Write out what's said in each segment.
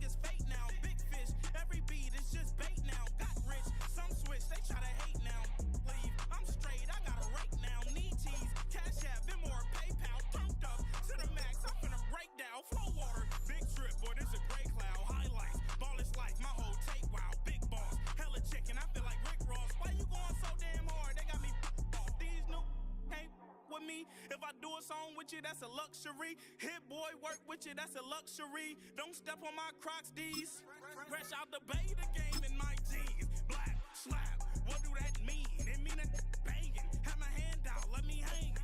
is fate now. Big fish, every beat is just bait now. Got rich, some switch, they try to hate now. Leave, I'm straight, I got a rake now. Need tease, cash app, Venmo or PayPal. Turned up to the max, I'm finna break down. Flow water, big trip, boy, this a gray cloud. Highlights, ball is life, my whole take wild. Big boss, hella chicken, I feel like Rick Ross. Why you going so damn hard? They got me off. These new can't with me. If I do a song with you, that's a luxury. Hit boy, work with you, that's a luxury. Don't step on my Crocs, D's. Fresh out the bay, the game in my jeans. Black, slap, what do that mean? It mean a banging. Have my hand out, let me hang.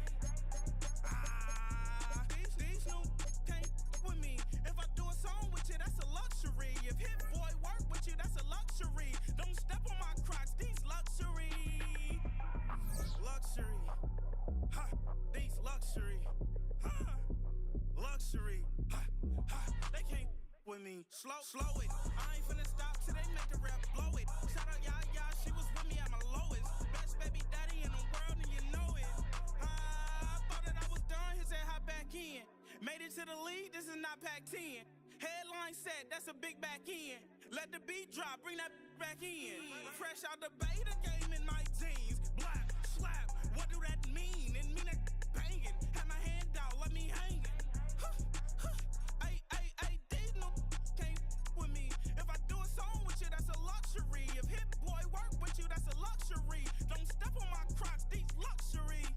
These new can't with me. If I do a song with you, that's a luxury. If Hit Boy work with you, that's a luxury. Don't step on my Crocs, these luxury. Luxury. Ha, these luxury. Ha, luxury. Ha, ha, they can't with me. Slow it. I ain't finna stop till they make the rap blow it. Shout out Yaya, she was with me at my lowest. Best baby daddy in the world and you know it. I thought that I was done, his head hop back in. Made it to the league, this is not Pac-10. Headline set, that's a big back end. Let the beat drop, bring that back in. Fresh out the bay, the game in my jeans. Black, slap, what do that mean? It mean that banging. Have my hand out, let me hang it. Ay, these no can't with me. If I do a song with you, that's a luxury. If Hit Boy work with you, that's a luxury. Don't step on my Crocs, these luxury.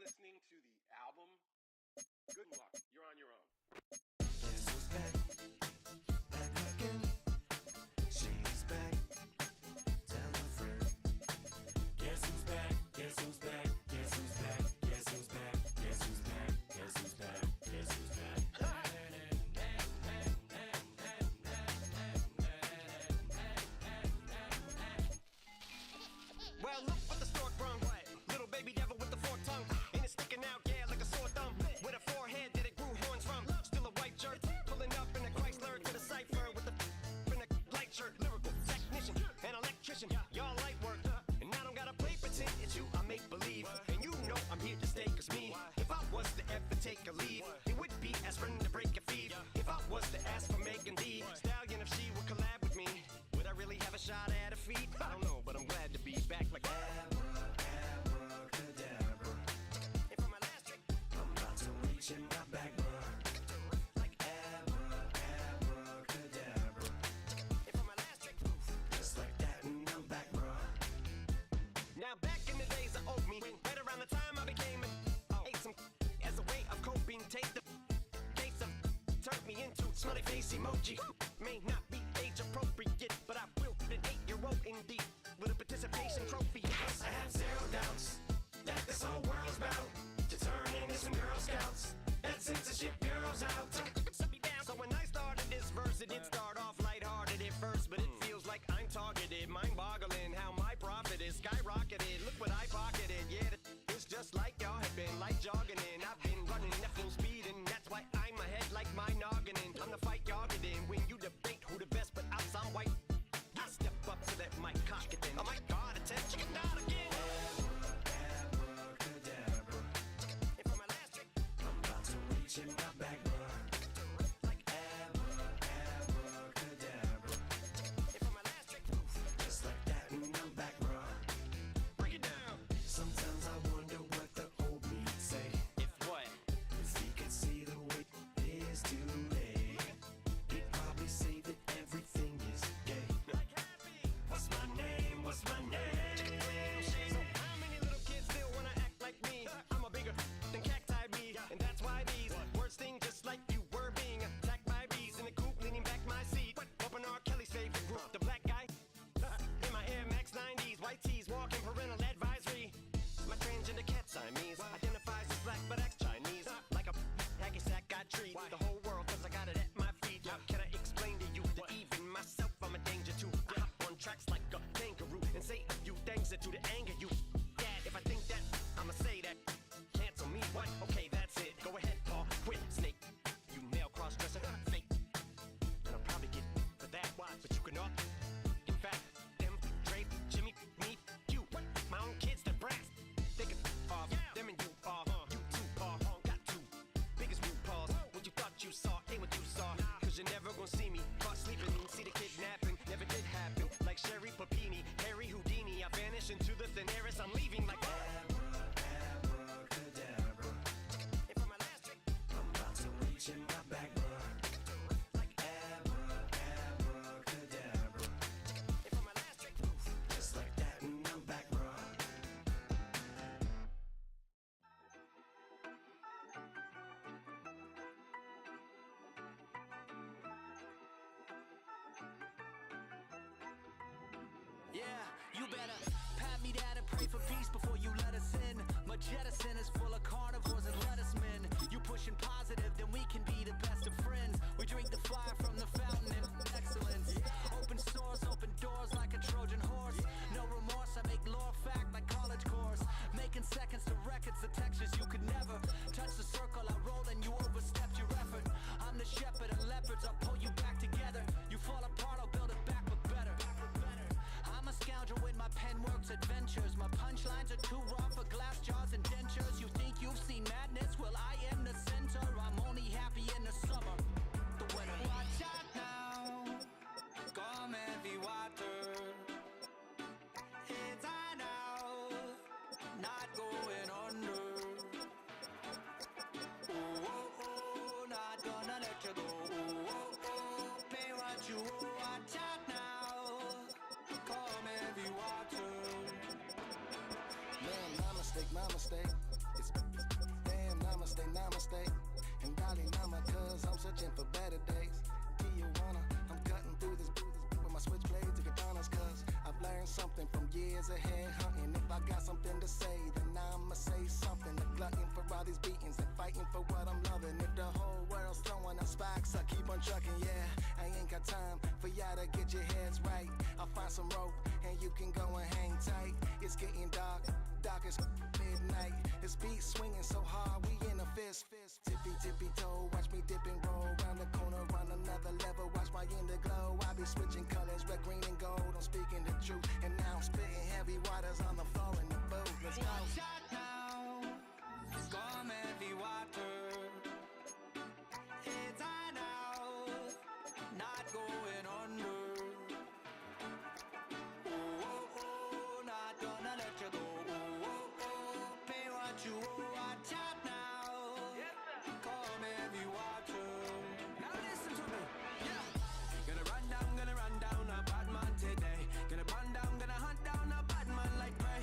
listening to the album, good luck. You're on your own. Guess who's back? Back again. She's back. Tell a friend. Guess who's back? Guess who's back? Guess who's back? Guess who's back? Guess who's back? Guess who's back? Guess who's back? Well, look what the stork brung. Little baby devil with the forked tongue. And it's sticking out, yeah, like a sore thumb. With a forehead that it grew horns from. Still a white jerk. Pulling up in a Chrysler to the cipher with the in a light shirt. Lyrical technician, an electrician. Y'all light work. And I don't gotta play pretend it's you, I make believe. And you know I'm here to stay, cause me, if I was to ever take a leave, it would be aspirin to break a feed. If I was to ask for Megan D Stallion, if she would collab with me, would I really have a shot at a feat? I don't know, but I'm glad to be back like Abracadabra. And for my last trick, I'm about to reach in my back, bruh. like Abracadabra. And for my last trick, Just like that, and I'm back, bruh. now back in the days of oat meat, right around the time I became ate some as a way of coping. Take the case of turned me into smiley face emoji. May not be age appropriate, but I will an 8-year-old indeed with a participation trophy. I have zero doubts that this whole world's bound to turn into some Girl Scouts. That censorship bureau's out. So when I started this verse, it did start off lighthearted at first, but it feels like I'm targeted. Mind-boggling how my profit is skyrocketed. Look what I pocketed. Yeah, it's just like y'all have been like jogging in. I've been running at full speed, and that's why I'm ahead like my noggin. I'm the fight y'all get in when you debate who the best, but I'm some white. I step up to that mic, cock it then. Oh my God, attention, chicken out again. Abracadabra. And for my last trick, I'm about to reach in my back, bruh. like Abracadabra. and for my last trick, Just like that, and I'm back, bruh. break it down. Sometimes I wonder what the old me'd say. If what? If he could see the way it is today, he'd probably say that everything is gay. Like happy. What's my name? What's my name? So how many little kids still wanna act like me? I'm a bigger than cacti me, and that's why these words sting just like you were being attacked by bees in the coop, leaning back my seat. Open R. Kelly's favorite group, the black guy. In my Air Max 90s, white tees, walking parental advisory. My transgender cat Siamese identifies as black but acts Chinese. Like a hacky sack I treat the whole world cause I got it at my feet. How can I explain to you that even myself I'm a danger to? I hop on tracks like a kangaroo and say a few things that do to anger you. Dad, if I think that, I'ma say that. Cancel me, what? Okay, that's it. Go ahead, Paul, quit, Snake. You male cross-dresser, fake. And I'll probably get for that, but you can all. In fact, them, Dre, Jimmy, me, you, my own kids, they're brass. They could off, them and you are, you two are, got two biggest root paws. What you thought you saw ain't what you saw, cause you're never gonna see me caught sleeping, see the kidnapping, never did happen. Like Sherry Papini, Harry Houdini, I vanish into the thin air as I'm leaving like Abracadabra. And for my last trick, I'm about to reach in my back, bruh. like Abracadabra. and for my last trick, Just like that, and I'm back, bruh. Yeah, you better pat me down and pray for peace before you let us in. My jettison is full of carnivores and lettuce men. You pushing positive, then we can be the best of friends. We drink the fire from the fountain and excellence. Open source, open doors like a Trojan horse. No remorse, I make lore fact like college course. Making seconds to records, the textures you could never touch the circle I roll and you overstepped your effort. I'm the shepherd and leopards, I'll pull you back together. You fall apart, I'll build it back but better. I'm a scoundrel with my pen works adventures. My punchlines are too raw for glass jars and dentures. You think you've seen madness? Well, I am the center. I'm only happy in the summer. The winter. Watch out now. Come heavy water. It's high now. Not going under. Oh, oh, oh. Not gonna let you go. Oh, oh, oh. Pay what you owe. Watch out now. Come heavy water. Man, my mistake. It's namaste. And darling, nama, cause I'm searching for better days. Tijuana, I'm cutting through this with my switchblades and katanas, cause I've learned something from years ahead hunting. If I got something to say, then I'ma say something. The glutton for all these beatings and fighting for what I'm loving. If the whole world's throwing up sparks, I keep on trucking, yeah. I ain't got time for y'all to get your heads right. I'll find some rope and you can go and hang tight. It's getting dark, dark as midnight. This beat swinging so hard, we in a fist. Tippy, tippy toe, watch me dip and roll. Round the corner, round another level, watch my glow. I be switching colors, red, green, and gold. I'm speaking the truth, and now I'm spitting heavy waters on the floor in the booth. Let's go. Watch out now, come heavy water. It's high now, not going under. Oh, oh, oh, not gonna let you go. Oh, oh, oh, pay what you owe. Watch out now, come heavy water. Now listen to me, yeah. Gonna run down a bad man today. Gonna hunt down a bad man like prey.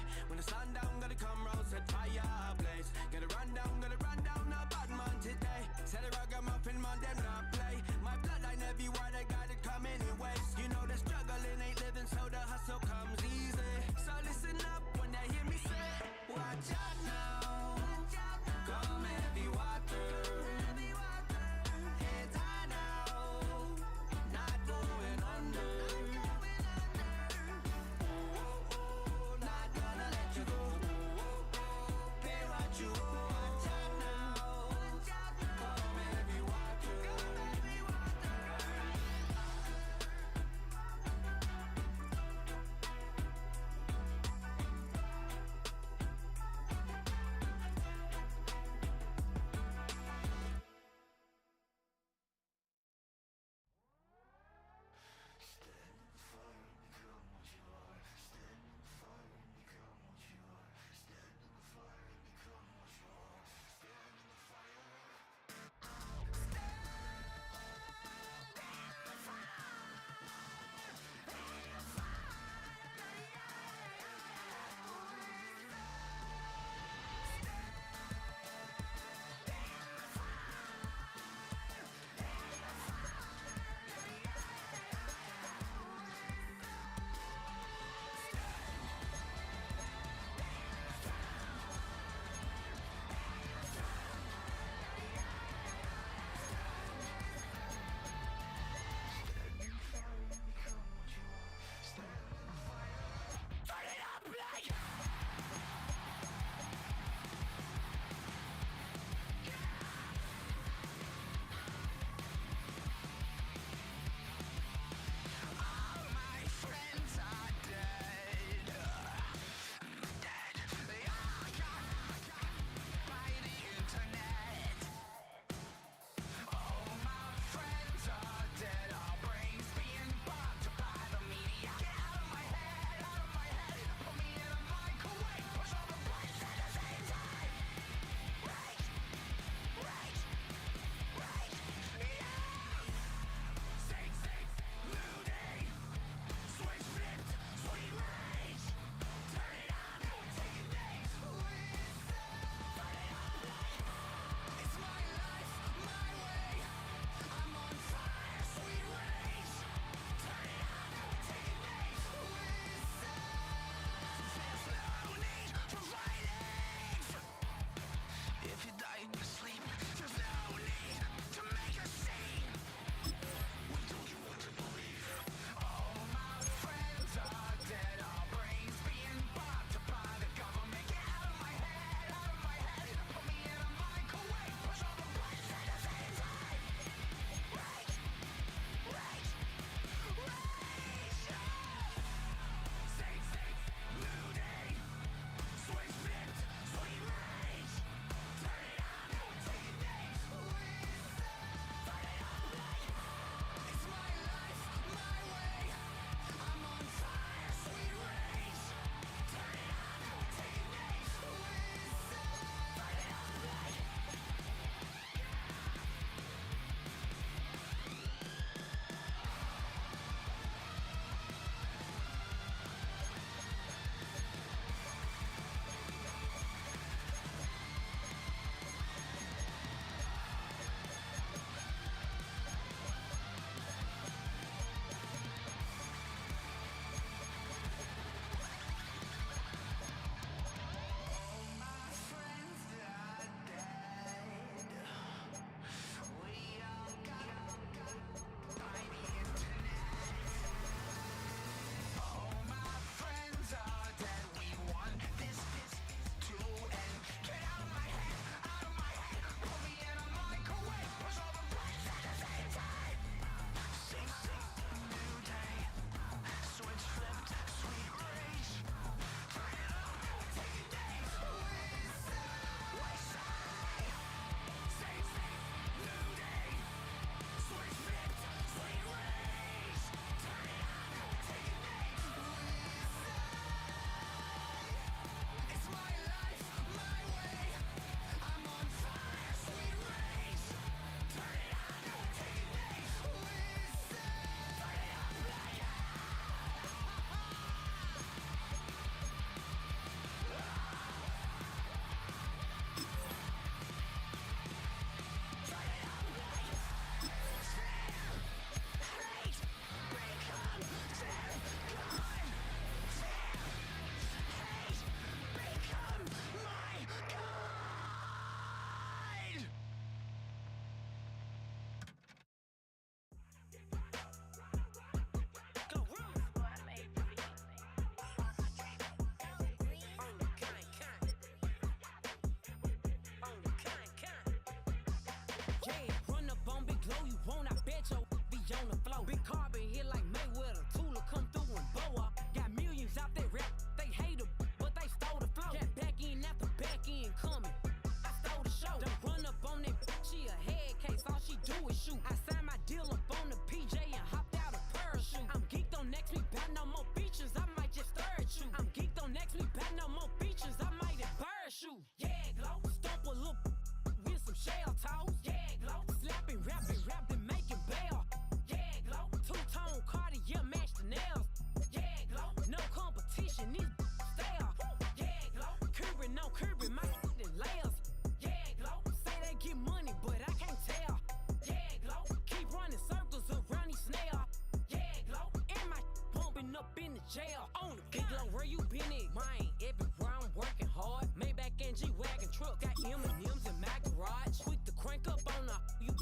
jail. On the big low, where you been at? Mine, everywhere I'm working hard. Maybach and G-Wagon truck, got M&M's in my garage. Quick to crank up on the you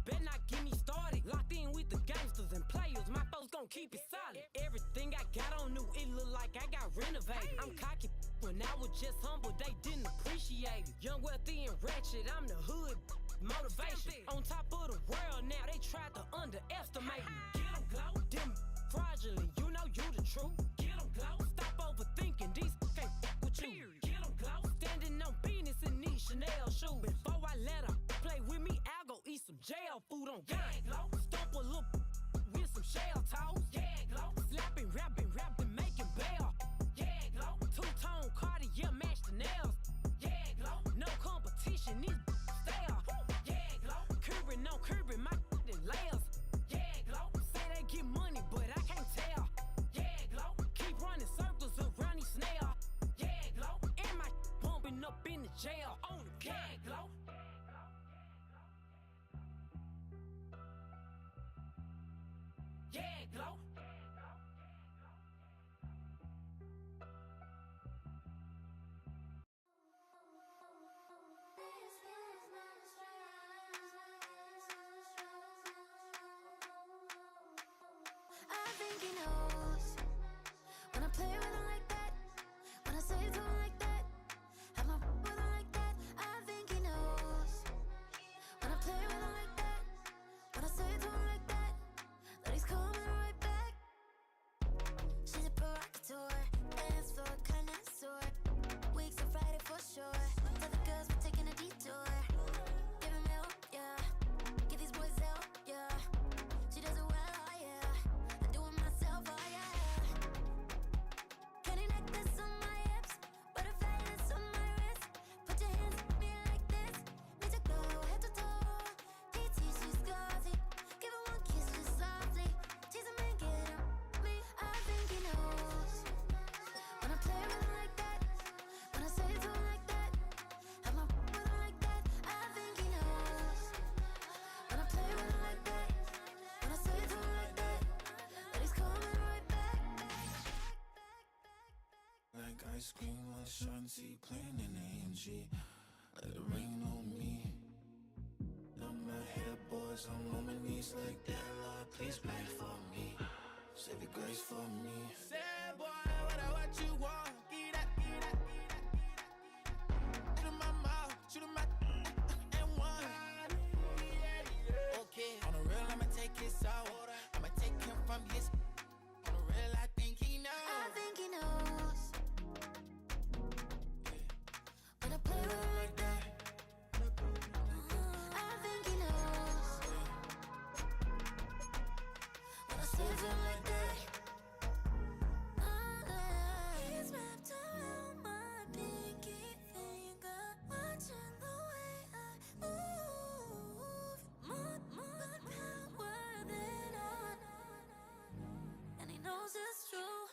better not get me started. Locked in with the gangsters and players, my folks gon' keep it solid. Everything I got on new, it look like I got renovated. I'm cocky when I was just humble, they didn't appreciate it. Young, wealthy, and ratchet, I'm the hood motivation. On top of the world now, they tried to underestimate me. Get 'em glow, them fraudulent, you know you the truth. Get 'em glow, stop overthinking, these can't fuck with you. Get 'em glow, standing on business in these Chanel shoes. Before I let her play with me, I'll go eat some jail food on gang glow. Stomp a little with some shell toes. Yeah, glow. Slapping, rapping, making bail. Yeah, glow. Two-tone Cartier match the nails. Yeah, glow. No competition, these stale. Yeah, glow. Curbing on curbing, my layers. Yeah, glow. Say they get money, but I can't tell. Yeah, glow. Keep running circles around these snail. Yeah, glow. And my bumping up in the jail. On the gang glow. Yeah, glow. I think he knows when I play with him like that, when I say it to him like that, have my with him like that. I think he knows when I play with him like that, when I say it to him like that, that he's coming right back. She's a provocateur, dance floor connoisseur, weeks on Friday for sure. Tell the girls we're taking a detour. Give him help, yeah. Give these boys help, yeah. She does it well, oh yeah. I do it myself, oh yeah. Candy necklace on my hips, butterfly that's on my wrist. Put your hands on me like this, need to go head to toe. DT, she's gauzy. Give her one kiss just softly. Tease him and get him me. I think he knows when I play with him like that, when I say it to him like that, have my with him like that. I think he knows when I play with him like that, when I say it to him like that, that he's coming right back. Like ice cream with Shanti playing in AMG. Let it rain on me. Now my head boys, I'm on my knees like that. Lord, please pray for me. Save your grace for me. Sad boy, what you want? Get that. Shoot him my mouth, shoot him my and one. Okay, on the real, I'ma take his soul. I'ma take him from his. On the real, I think he knows. I think he knows when I play with him like that. I think he knows when I say it to him like that. He's wrapped around my pinky finger, watching the way I move. More power than on, and he knows it's true.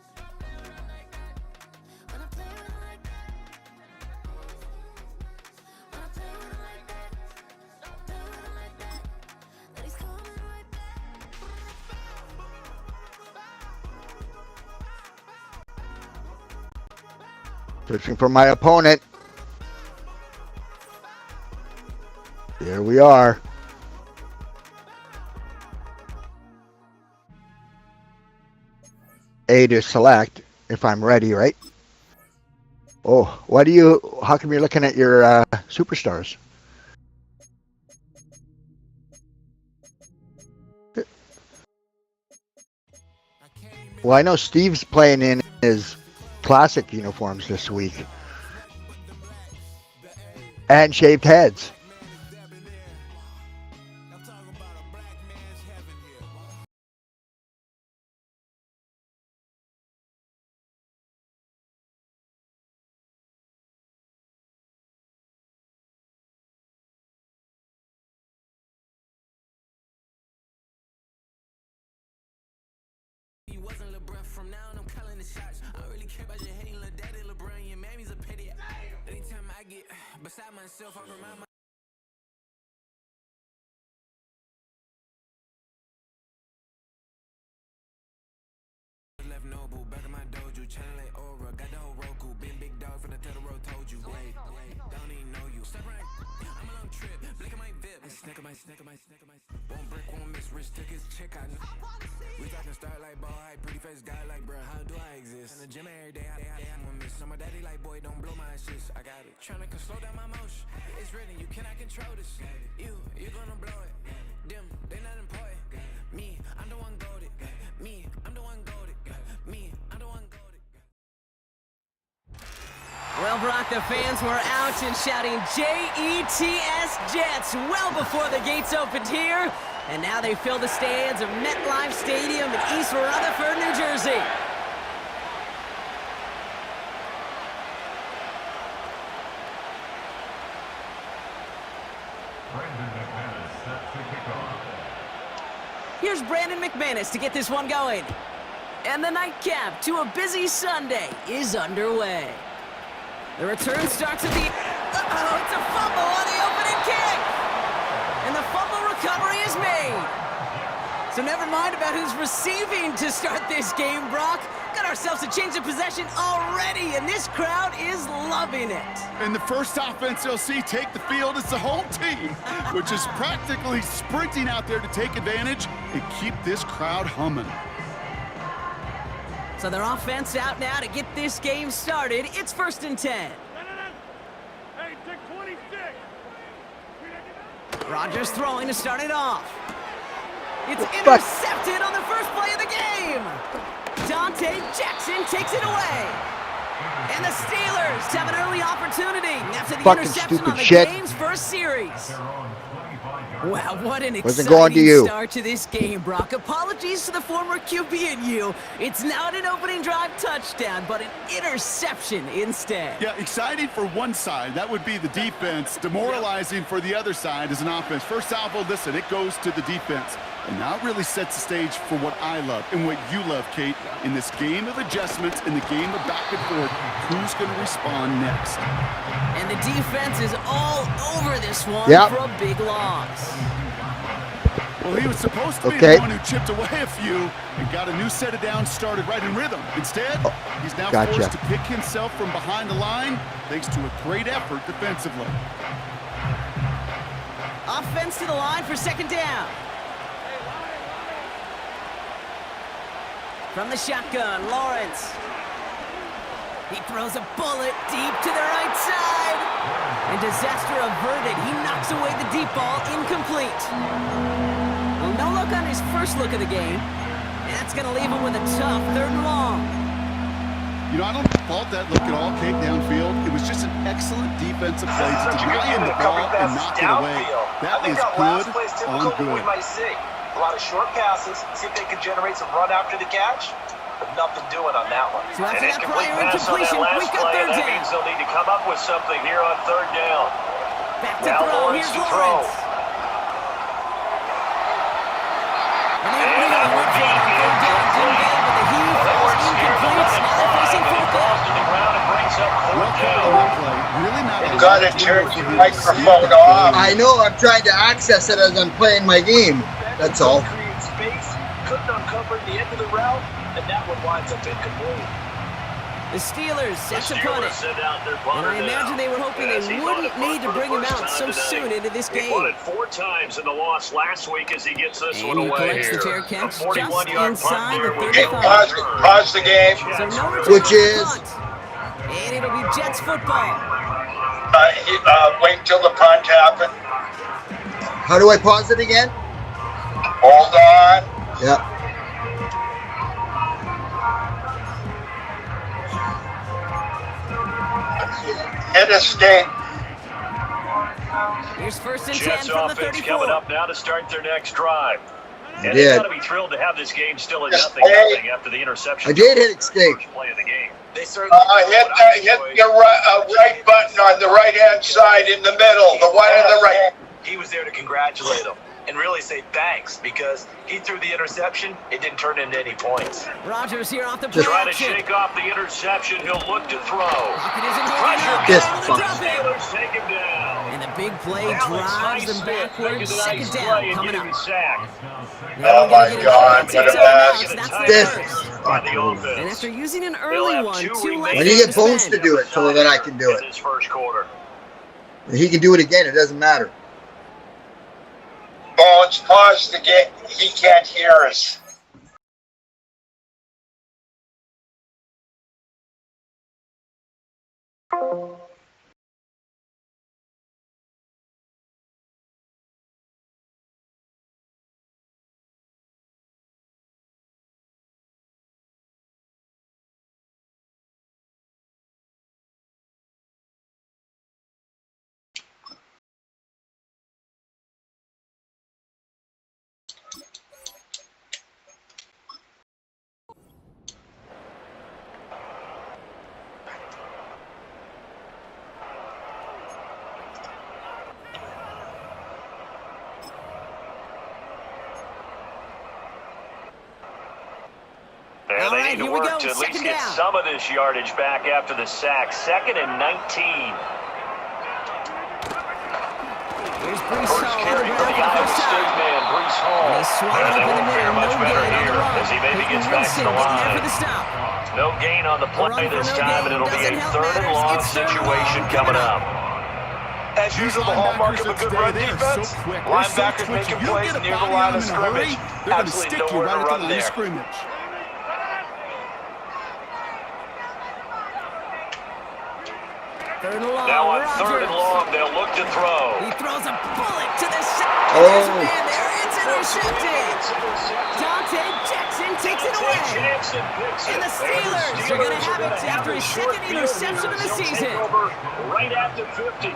When I play with him like that, when I play with him like that, play with him like that, that he's coming right back. Searching for my opponent. Here we are. A to select if I'm ready, right? Oh, how come you're looking at your superstars? Well, I know Steve's playing in his classic uniforms this week. And shaved heads. You wasn't LeBron from now on, I'm calling the shots. I don't really care about your hating, little daddy, LeBron. Your mammy's a petty. Anytime I get beside myself, I remind myself. Noble, back in my dojo, channel like Aura, got the whole Roku, been big dog from the Tether Road, told you. Wait, don't even know you. Step right, I'm a long trip, blick at my VIP, snicker my. Won't break, won't miss, rich took his chick, I know. We talking start like ball high, pretty face guy like, bruh, how do I exist? In the gym every day, I'm gonna miss. So my daddy like, boy, don't blow my shit. I got it. Tryna slow down my motion. It's written, you cannot control this. You gonna blow it. Them, they not important. Me, I'm the one goated. Me, I'm the one goated. Me, I'm the one goated. Well, Brock, the fans were out and shouting J-E-T-S Jets well before the gates opened here. And now they fill the stands of MetLife Stadium in East Rutherford, New Jersey. Here's Brandon McManus to get this one going. And the nightcap to a busy Sunday is underway. The return starts at the... Uh-oh, it's a fumble on the opening kick! And the fumble recovery is made. So never mind about who's receiving to start this game, Brock. Got ourselves a change of possession already, and this crowd is loving it. And the first offense they'll see take the field is the home team, which is practically sprinting out there to take advantage and keep this crowd humming. So their offense out now to get this game started. It's 1st and 10. Hey, take 26. Rodgers throwing to start it off. It's intercepted on the first play of the game. Dante Jackson takes it away. And the Steelers have an early opportunity after the Fucking interception stupid on the shit. game's first series. Wow, what an Wasn't going to you. exciting start to this game, Brock. Apologies to the former QB and you. It's not an opening drive touchdown, but an interception instead. Yeah, exciting for one side. That would be the defense. Demoralizing for the other side as an offense. First salvo, listen, it goes to the defense. And now it really sets the stage for what I love and what you love, Kate, in this game of adjustments, in the game of back and forth. Who's going to respond next? And the defense is all over this one Yep. for a big loss. Well, he was supposed to be Okay. the one who chipped away a few and got a new set of downs started right in rhythm. Instead, he's now Gotcha. forced to pick himself from behind the line thanks to a great effort defensively. Offense to the line for 2nd down. From the shotgun, Lawrence. He throws a bullet deep to the right side. And disaster averted. He knocks away the deep ball, incomplete. Well, no look on his first look of the game. That's going to leave him with a tough 3rd and long. You know, I don't fault that look at all, Kate, downfield. It was just an excellent defensive play to deny him the ball and knock it away. That is good on good. A lot of short passes, see if they can generate some run after the catch, but nothing doing on that one. So after And that incomplete prior pass on that incompletion, last we've got play, 3rd that down. means they'll need to come up with something here on 3rd down. Back to Now throw. Lawrence Here's to throw. Lawrence. And they really went for it on 3rd down. Didn't get it, but the heave falls incomplete. Now they're facing 4th down. To the ground and brings up 4th down. Really not a Gotta lot of turn window for your him. microphone off. I know, I'm trying to access it as I'm playing my game. That's all. Create space, couldn't uncover the end of the route, and that one winds up incomplete. The Steelers set to punt it. Send out their And punter I imagine now. they were hoping As they he wouldn't punted need to for the bring him first out so time today. soon into this He game. punted 4 times in the loss last week as he gets this And one he away collects the here. fair catch A 41-yard just inside punt the there will 35. be Pause the game. So no return Which on the is? punt. And it'll be Jets football. Wait till the punt happens. How do I pause it again? Hold on. Yep. Hit a stick. Here's 1st and 10 Jets from the offense coming 34. up now to start their next drive. And did. they've got to be thrilled to have this game still at Yes, nothing after the interception. I did hit escape. First play of the game. They certainly Hit the right button on the right-hand side in the middle, the one on the right. He was there to congratulate him and really say thanks because he threw the interception. It didn't turn into any points. Rodgers here off the play Trying to action. shake off the interception. He'll look to throw. Rocket isn't going Pressure up. This Able to fuck. drop it. Steelers take him down. And the big play Alex drives them Highsmith backwards. making a nice 2nd play down and coming getting up. the sack. Now Oh we're gonna my get God, another what a timeout. mess. That's their This, first. by the offense. And after using an They'll early have one, 2 2 left remaining When you get to Bones spend. to do it so that I can do in it. this first quarter. He can do it again. It doesn't matter. Bones, pause the game. He can't hear us. And All they right, need to here we work go. to at least Second get down. some of this yardage back after the sack. 2nd and 19. Here's Brees First Hall carry on for the the ground Iowa for the first State time. man, Brees Hall. And they swat And up they in the won't fare middle. much No better gain on here the run. as he maybe Peyton gets back to Wilson the getting there for line. the stop. No gain on the A run play for this no time, gain. and it'll be Doesn't a help 3rd and matters. long It's 3rd and situation long coming coming up. As These usual, the hallmark of a linebackers good today, run they are defense. so quick. They're so Linebackers twitchy. making You plays get a near the body line on of them in a hurry, scrimmage. they're going to Absolutely stick you nowhere right to at the run line of there. scrimmage. Third and long. Now on Rodgers. 3rd and long, they'll look to throw. He throws a bullet to the side. Oh. There's a man there. It's intercepted. Dante Jackson takes it away. Jackson picks it. And the Steelers are going to have it after his short second field interception of the here. He'll season. take over right at the 50.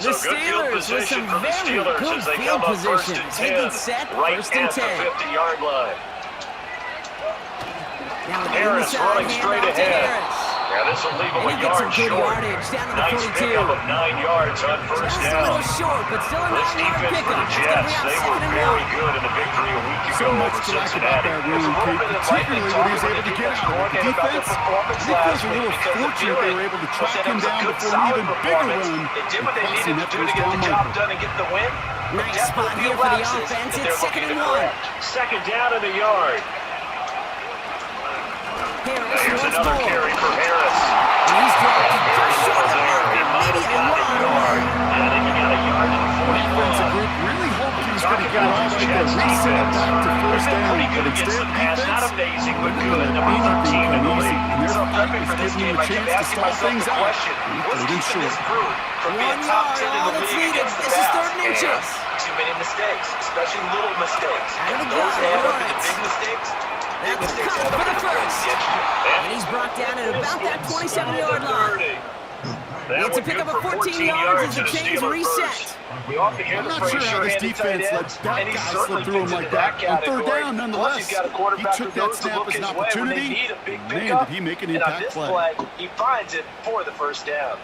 The So good field Steelers with position some for the very Steelers good as they field come up 1st position. and Taking 10, set, right 1st and at the 10. 50-yard line. Now the Harris inside running hand straight out to ahead. Harris. Yeah, this will leave him And a he gets some yard good short. yardage down to the Nice 42. pickup of 9 yards on first Just a down. little short, but still a This 9-yard defense for pickup. the It's going to be Jets, out they 2nd were and very 1. good in the victory a week So ago much over to like about Cincinnati. that There's run, a little Kate, bit of lightning particularly when he was talk able to get out of the coordinator about their defense. performance Nick last was a week little because of fortunate they were able to track But him it was a down good, before an solid even bigger performance. run. They did what they Crossing needed that to do to first get down the job marker. done and get the win. Nice Definitely spot a here few for the lapses offense. that It's they're 2nd looking and to 1. correct. 2nd down in the yard. Harris Here's once another more. carry for Harris. And he's dropped just short of the There, marker. he might Maybe have a got a yard. yard. Yeah, I think he got a yard and Defensive 41. group really hoped he was going to get it Talk all about right this there. Jets Reset him defense. back to first They've been down. pretty But good against instead, the pass. Not defense, amazing, but they're good. going to Number let 13 anything in come the easy. league. And their So I'm fight prepping is for this giving him game. a I kept chance to asking start myself things the out. question: He what's put it in keeping short. this group from 1 being top yard, 10 in all the that's league needed. against the This is pass? 3rd and inches. Too many mistakes, especially little mistakes. Out of And the those gun, add up Lawrence. into big mistakes. Big That's mistakes Cup add up for the into wins. first. And he's brought down at about that 27-yard line. It's a pickup of 14 yards as the chains reset. We often hear I'm the not phrase sure how this sure-handed tight defense let ends, that and he guy certainly slip through him fits like into that that. On 3rd category. down, Plus, nonetheless, he's got a he quarterback took who that knows to snap look as an his way when they opportunity. need a big Man, pickup. did he make an And on impact this play. play, he finds it for the first down.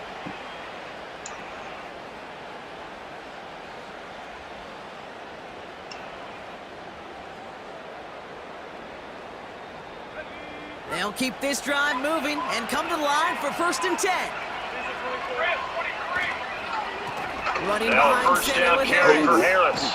They'll keep this drive moving and come to the line for 1st and 10. Running Now behind first center down with carry for Harris. Harris.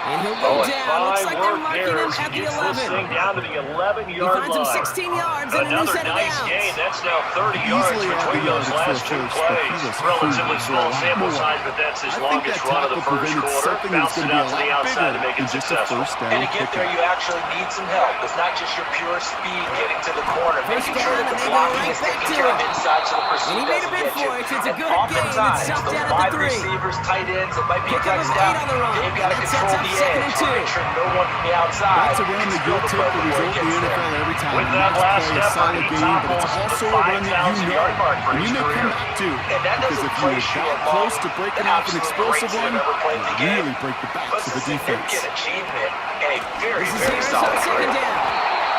And he'll go Oh, down. Looks fine like they're work, marking him Harris. at the He gets this 11. thing down to the He 11-yard finds him line. 16 yards and a new Another set of nice downs. gain. That's now 30 yards Easily between had those the last yardage two for first, but he plays. was Relatively hungry for small a lot sample more. size, but that's his I think longest that run of tackle the first prevented quarter. something that's Bounced going it to be out a to the lot outside bigger to make than it just a successful. first down And to get there, pickup. you actually need some help. It's not just your pure speed getting to the corner, First making down, sure that and the they go blocking right is back taken to care of him. inside so the And pursuit he made a doesn't bid get you. for it. It's a And good gain. It's oftentimes, stopped those down at the wide 3. receivers, tight ends, that might be Pickup of flexed 8 out, on the run. they've got to That control sets up the 2nd edge, and 2. make sure no one from the outside That's a run can that steal you'll the take play the before result it in the gets there. NFL every time. With And that that's last play a effort, solid he game, but it's topples also the a run that 5,000-yard mark for and his you may come career. back to. And that Because doesn't if you were place you that among close to breaking the off an absolute explosive greats that one, have ever played it the game. really break the backs But of it's the a defense. significant achievement and a very, This is very Harris solid on 2nd career. down.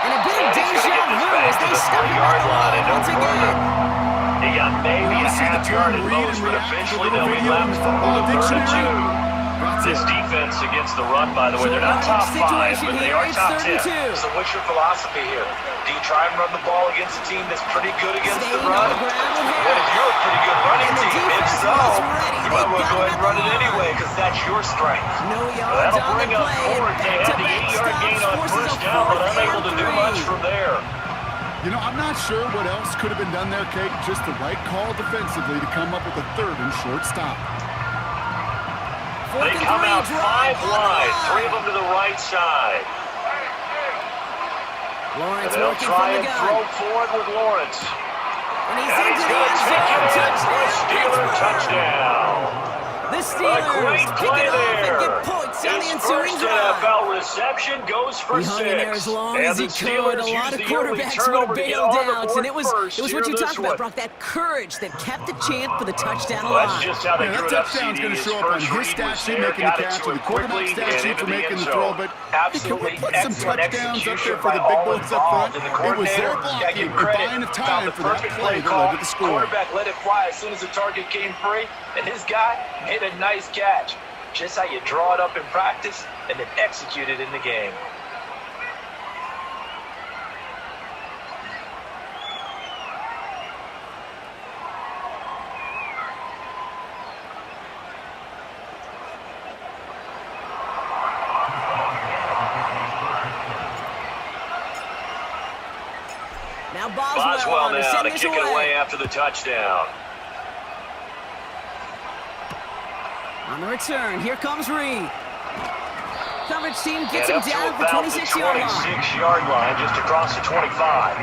And a bit of And he's deja gonna get this vu back as to they the stop him at 3-yard3-yard the line line and no once further. again. He got maybe You a see the half yard term at read most, and but react to the eventually little they'll be video in left the football on 3rd and dictionary. 2. This defense against the run, by the way, they're not top 5, but they are top 10. So what's your philosophy here? Do you try and run the ball against a team that's pretty good against the run? What if you're a pretty good running team? If so, you might want to go ahead and run it anyway because that's your strength. That'll bring up fourth. They had the 8-yard gain on first down, but unable to do much from there. You know, I'm not sure what else could have been done there, Kate. Just the right call defensively to come up with a 3rd and short stop. They come out 5 wide, 3 of them to the right side. And they'll try and throw forward with Lawrence. And he's going to take it in for a Steeler touchdown. The Steelers a great play there. His first NFL reception goes for 6. He hung in there as long as he could. A lot of quarterbacks would have bailed out. And it was what you talked about, Brock, that courage that kept the chance for the touchdown alive. That's just how they drew it up, touchdown's going to show up on his stat sheet making the catch, or the quarterback stat sheet for making the throw, but absolutely put some touchdowns up there for the big boys up front. It was their blocking and buying of time for that play that led to the score. Quarterback let it fly as soon as the target came free, and his guy made a nice catch. Just how you draw it up in practice and then execute it in the game. Now Boswell now to kick it away after the touchdown. On the return, here comes Reed. Coverage team gets him down at the 26-yard line. 26-yard line, just across the 25.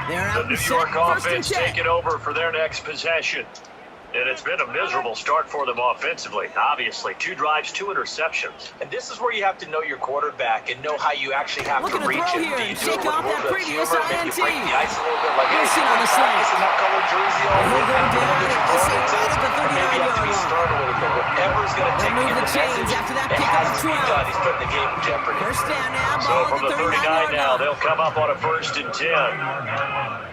They're out the New York offense taking over for their next possession. And it's been a miserable start for them offensively. Obviously, 2 drives, 2 interceptions. And this is where you have to know your quarterback and know how you actually have to reach him. Here. Shake off that previous INT. Break the ice a little bit like You'll see on the slant. In that colored jersey all he'll go down right at the 39-yard line. Start a little bit. Whatever's going to take move the chains after that pick up of 12. He's putting the game in jeopardy. First down now, so from the 39 now, they'll come up on a 1st and 10.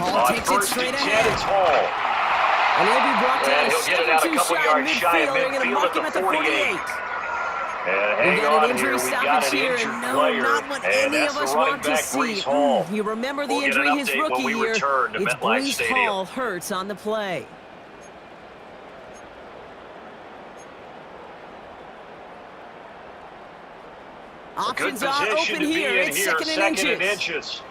Hall takes it straight ahead. It's Hall. And he'll be brought down he'll get it out a couple yards shy of midfield at the 48. And hang on here, we got an injured player, and that's the running back, Breece Hall. You remember the injury his rookie year. It's Breece Hall hurts on the play. Options are open here. It's second and inches.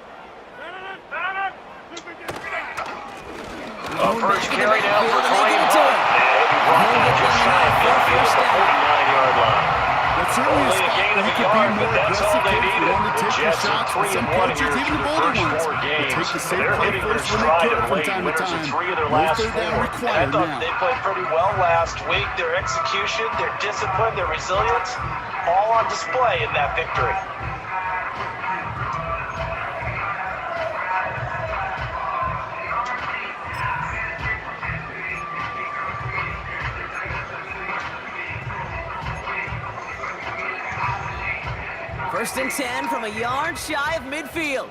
First carry down for Kareem Hunt. And he'll be brought down just shy of midfield at the 49-yard line. That's certainly a gain of a yard, but that's all they needed. The Jets are 3-1 here through the first 4 games. They're hitting their stride of late. Winners in 3 of their last 4. I thought they played pretty well last week. Their execution, their discipline, their resilience, all on display in that victory. First and 10 from a yard shy of midfield.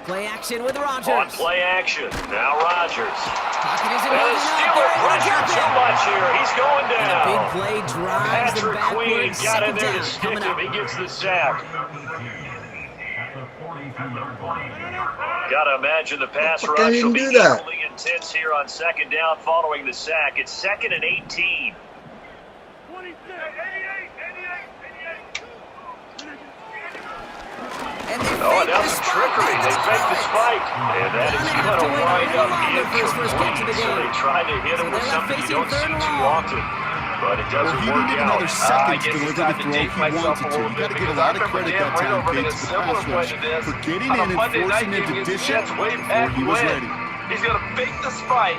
Play action with Rodgers. On play action. Now Rodgers. Pocket isn't and the Steeler pressure too much here. He's going down. And a big play drives Patrick them Queen backwards. got in there to Down. stick him. He gets the sack. Got to imagine the pass rush will be equally intense here on 2nd down following the sack. It's 2nd and 18. Oh, now some trickery. They fake the spike. And that is going to wind up incomplete. So they try to hit him with something you don't see too often. But it doesn't work out. Another second to deliver the throw he wanted to. You got to give a lot of credit that time, Kate, to the pass rush for getting in and forcing him to dish it before he was ready. He's going to fake the spike,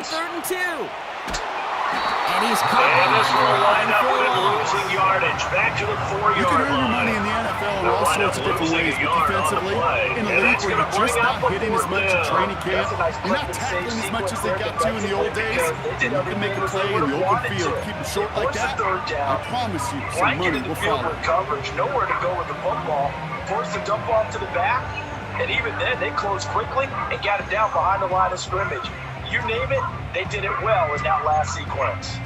on 3rd and 2. And he's caught And this will wind up for a with loss. losing yardage. Back to the 4-yard You can earn your line. money in the NFL in all sorts of different ways, but defensively, in a And league that's where gonna you're bring just up not a hitting as much fourth at training down. camp, That's a nice you're not clip and tackling save as much as they sequence got there to in the old days, because they did and you can make a everything play in the they open wanted field, to. keep them short like Force the that, third down. I promise you, some Blanket money in the will field follow. with coverage, nowhere to go with the football. Forced the dump off to the back, and even then they closed quickly and got it down behind the line of scrimmage. You name it, they did it well in that last sequence.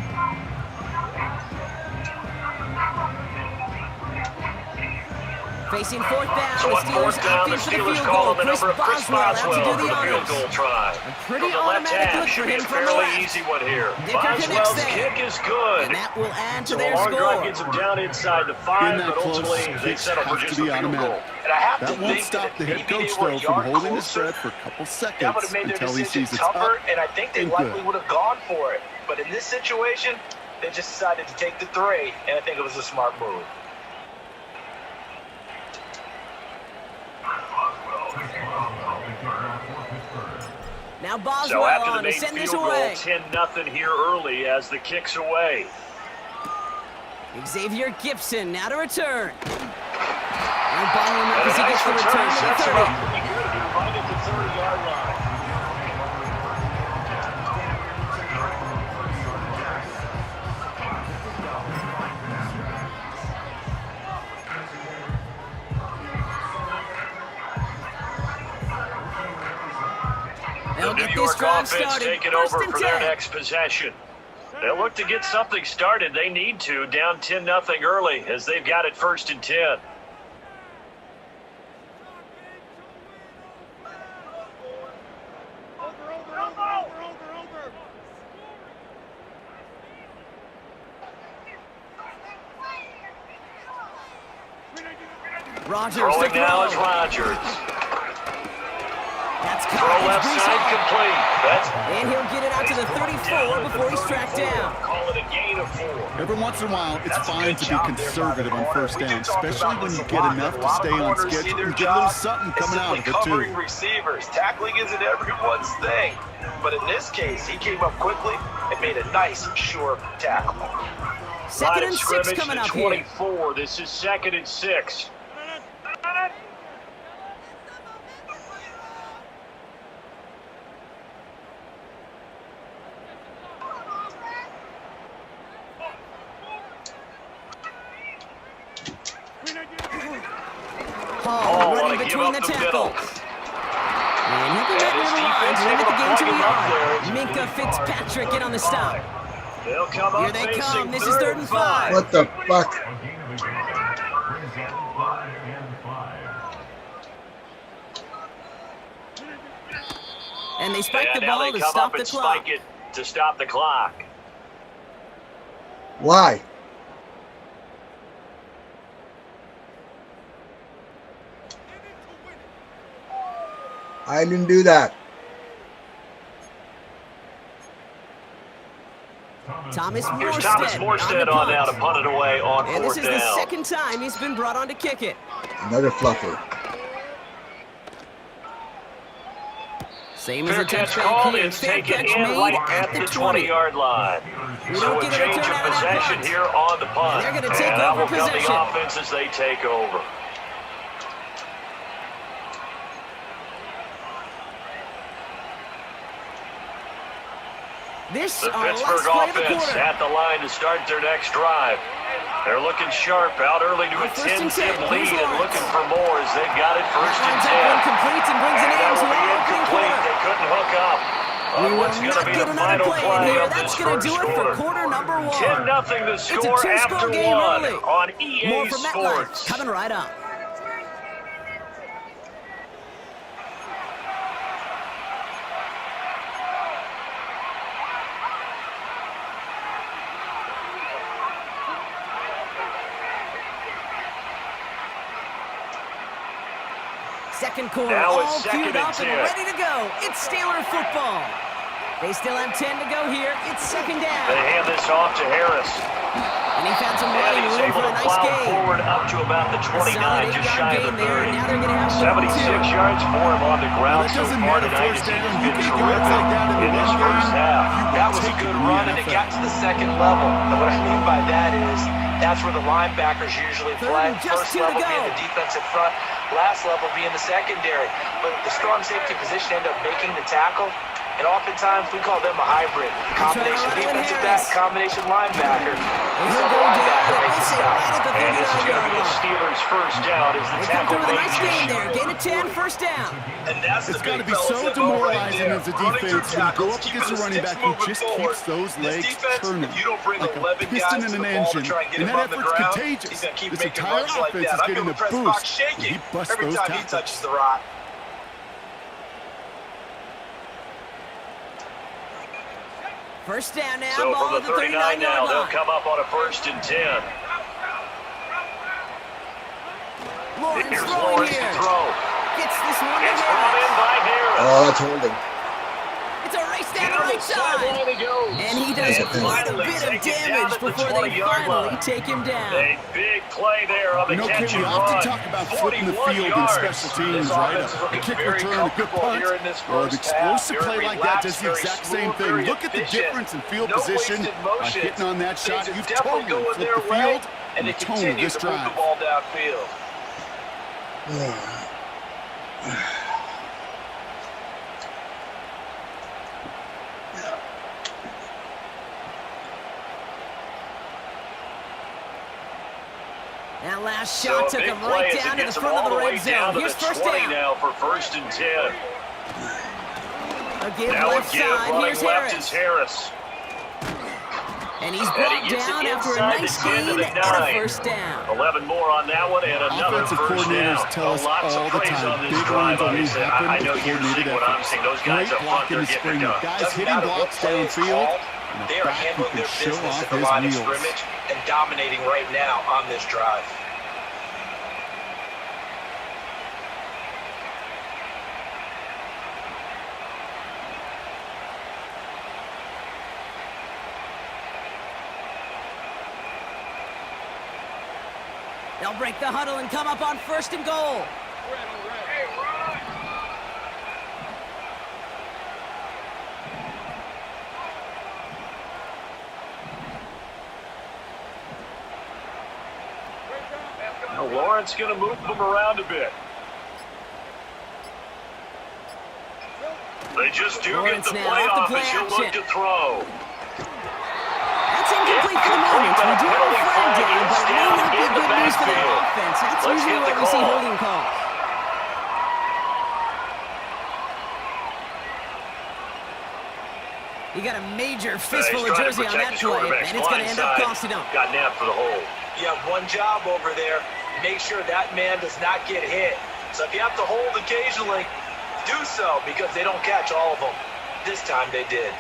Facing fourth down, So the on fourth Steelers down, opting the for the Steelers field call goal. on the number of Chris Boswell out Boswell to do for the the field honors. goal try. Pretty From the left automatic hash look for should be him a from the fairly left. easy one here. Dicker connects Boswell's there. kick is good. And that will add to So their long drive score. gets them down inside the In 5, that but close, ultimately they kicks settle for have just to the be field goal. automatic. And I have That to won't think stop that the head maybe coach, they were though, a from yard holding the closer. spread for a couple That seconds would have made their until he decision sees it's tougher, up and I think they and likely good. would have gone for it. But in this situation, they just decided to take the 3, and I think it was a smart move. Now Boswell So after the on to main send this field goal, away. 10-0 here early as the kick's away. Xavier Gibson now to return. And ball him up And as a he nice gets the return return to the sets him 30. up pretty good here, right at the 30-yard line. They'll The get New this York drive offense started. taking First over and for their 10. next possession. They'll look to get something started. They need to, down 10-0 early as they've got it 1st and 10. Rogers Throwing to now is throw. Rodgers. That's Throw caught. left It's side Brees Hall. complete. That's And he'll get it out to the 34 before he's tracked down. Call it a gain of 4. Every once in a while, it's That's a fine good to be job there by the conservative on corner. first We do down, talk especially about when this you a get lot, enough but a to lot stay of on corners see schedule their and get a little job something as coming out simply of it, too. covering receivers. Tackling isn't everyone's thing, but in this case, he came up quickly and made a nice, sure tackle. Second Line and of 6 scrimmage coming to up here. 24. This is 2nd and 6. Hall wanna running give between up the the tackles. middle. And he'll be And met his near the line defense to limit the able to gain to a plug him up there. yard. It's Minka really Fitzpatrick in on the stop. They'll come Here up they facing come. This is 3rd and 5. What the fuck? And they spike And the now ball they to come stop up the and clock. spike it to stop the clock. Why? I didn't do that. Thomas Here's Thomas Morstead Morstead on now to punt. punt it away on And this 4th is the down. second time he's been brought on to kick it. Another fluffer. Same as Fair a catch touchback called. here. It's Fair taken catch in made right at the 20. 20-yard line. We So don't a get a change return of out of that possession punt. here on the punt. They're gonna take And that over will come possession. the offense as they take over. This The our last Pittsburgh play of the offense quarter. at the line to start their next drive. They're looking sharp, out early to a First and 10-zip 10. lead Here's and Lawrence. looking for more as they've got it 1st and Lines up one 10. completes and brings it And that into will be our opening incomplete. quarter. They couldn't hook up. We will What's going to not be get the another final play in play here. of That's this going to first do it for quarter? quarter number 1. 10-0 the It's a score two-score after game one early. on EA More from MetLife Sports. coming right up. Second quarter, Now it's all 2nd queued and up and 10. ready to go. It's Steeler football. They still have 10 to go here. It's 2nd down. They hand this off to Harris. And he found some And running he's room able for a to nice plow gain. forward up to about the 29, just shy of the 30. Now they're going to have 76 2. yards for him on the ground That so doesn't far matter tonight first as he down. has You been get yards terrific like that in the in this run first game, half. That was a take it good in the run, and it NFL. got to the second level. And what I mean by that is that's where the linebackers usually play. Just First 2 to level go. being the defensive front, last level being the secondary. But the strong safety position ended up making the tackle. And oftentimes we call them a hybrid. Combination defensive back, combination linebacker. This other linebacker makes the stop. And this is going to be the Steelers' first down as the They come tackle through with a made nice just gain there. shy. Gain of 10, first down. And that's It's the got to big be fellas so that go right demoralizing there. as a Running through defense when you go tackles, up keeping against a the running sticks back who moving just forward. keeps those This legs defense, turning if you don't bring like 11 a piston guys in to an the ball to engine. try and get And him that on the effort's ground, contagious. he's going to keep This making entire runs like offense that. is I feel getting the a press boost box when shaking he busts every those time he tackles. touches the rock. First down now. So Ball from at the the 39 now, 39-yard they'll line. come up on a 1st and 10. Lawrence Here's throwing Lawrence to here. throw. Gets this one to It's brought in Harris. by Harris. Oh, that's holding. It's a race down the Down the right side. sideline he goes. And he does And quite a finally bit of taken down damage at the before they 20-yard finally line. take him down. A big play there on the You know, catch Kate, we and often run. talk about flipping the 41 field in yards. special teams, This right? offense is A looking kick very return, a good comfortable punt, here in this or an first explosive half. play Very like that does relaxed, the very exact smooth, same thing. very Look at the efficient. difference in field No position wasted by motions. hitting on that shot. Things are You've definitely totally going flipped their the way, field and and they the tone of continue this to move drive. the ball downfield. That last So shot a took big him play right as it down to the gets him front all of the the way red down zone. to Here's the first 20 down. now for 1st and 10. A give Now left a give side. running Here's left Harris. is Harris. And he's And brought he gets down it after a inside nice the 10 to gain the and a 9. first down. 11 more on that one and another Offensive first coordinators down. tell us Lots all of the praise time, on this big drive, runs only obviously. happen I know with you're coordinated seeing what I'm efforts. seeing. Those guys Great up front, blocking they're and getting it spring. done. Guys Doesn't hitting matter what blocks play is downfield, called, and they a are back who handling can their show business off at the his line of wheels. scrimmage and dominating right now on this drive. They'll break the huddle and come up on 1st and goal. Now Lawrence going to move them around a bit. They just do Lawrence get the now play off the off play as he'll look action. to throw. That's incomplete for the moment. We do have a flag down, but it may not be in the good news for the backfield. offense. That's Let's usually get what the we see call. holding calls. You got a major fistful He's of trying to jersey on protect that his play, quarterback's and it's going to end up blind costing him. side. Got nabbed for the hole. You have one job over there. Make sure that man does not get hit. So if you have to hold occasionally, do so because they don't catch all of them. This time they did.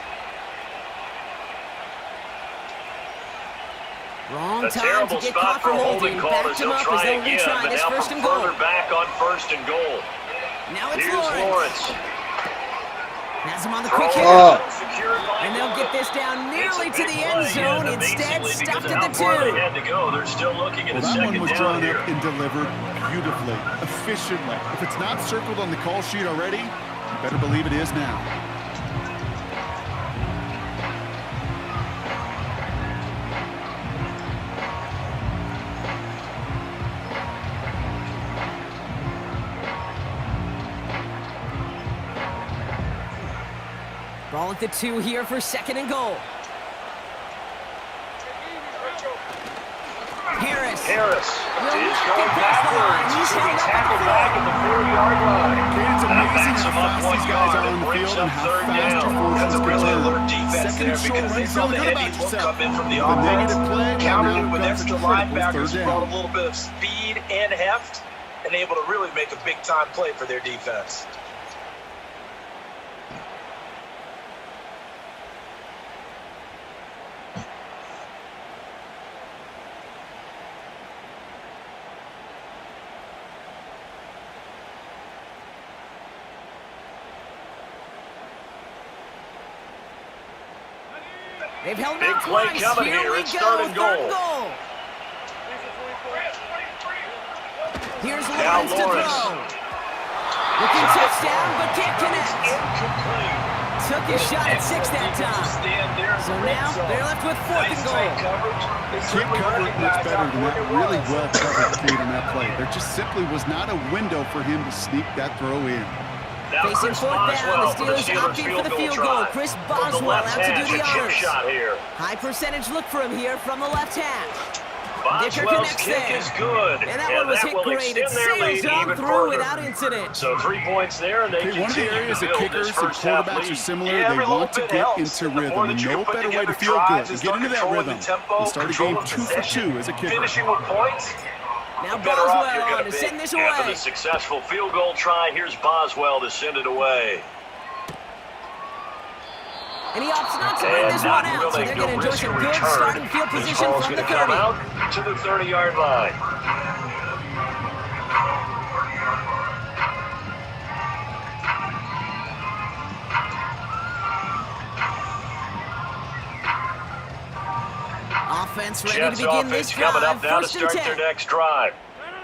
Wrong A time terrible to get spot caught for for a holding holding. call Backed as him he'll up as try they'll again, retry but this now 1st from and goal. further back on 1st and goal. Now it's Here's Lawrence. Has him on the Throw quick it. hitter. Secured by And they'll get this down nearly It's to a the big end play, zone. and Instead, amazingly, stuffed because at of the how far they 2. had to go. They're still looking at Well, a that one second was down drawn here. up and delivered beautifully, efficiently. If it's not circled on the call sheet already, you better believe it is now. Ball at the 2 here for 2nd and goal. Harris. Harris is going past the line. backwards. He's He'll be held up at the tackled back at the 4-yard line. It's That amazing backs how him up fast 1 these guys yard are and on the brings field up and how 3rd fast your down. forces That's a can really turn. alert defense Second there and short, because they right saw zone. the How about heavy look yourself? come in from the With a offense. negative play, well, Countered now it with we've got extra the critical linebackers, third brought a down. little bit of speed and heft, and able to really make a big-time play for their defense. They've held Big out play twice. coming Here here. we It's go. third and goal. Here's Now Lawrence to Lawrence. throw. Looking touchdown, but can't connect. Took his shot at 6 that time. So now they're left with 4th and goal. Can't cover it much better than that. Really well covered Kate on that play. There just simply was not a window for him to sneak that throw in. Now Facing Chris 4th down, the Boswell Steelers opting for the field goal. try. Chris From the Boswell left out to hash, do a the chip honors. shot here. High percentage look for him here from the left hash. Dicker Boswell's connects kick there. is good. And that one was hit will great. It extend their lead sails on even through further. without incident. So 3 points there, and they Hey, one of the continue areas to that build kickers this and first half quarterbacks are lead. similar. Yeah, They every want to little bit get helps. into The more rhythm. that And you no put better way to together feel drives good and than start get into that controlling rhythm. the tempo, And start a game controlling 2 for possession, 2 as a kicker. finishing with points. Now The better off Boswell you're on gonna to be. send this After away. the successful field goal try, here's Boswell to send it away. And he opts not to bring And this not one out. So willing they're to going to enjoy risk a some good return. starting field This position ball's from the gonna come 30. out to the 30-yard line. Offense ready Jets to begin offense this coming drive. up now to 1st and start their 10. next drive.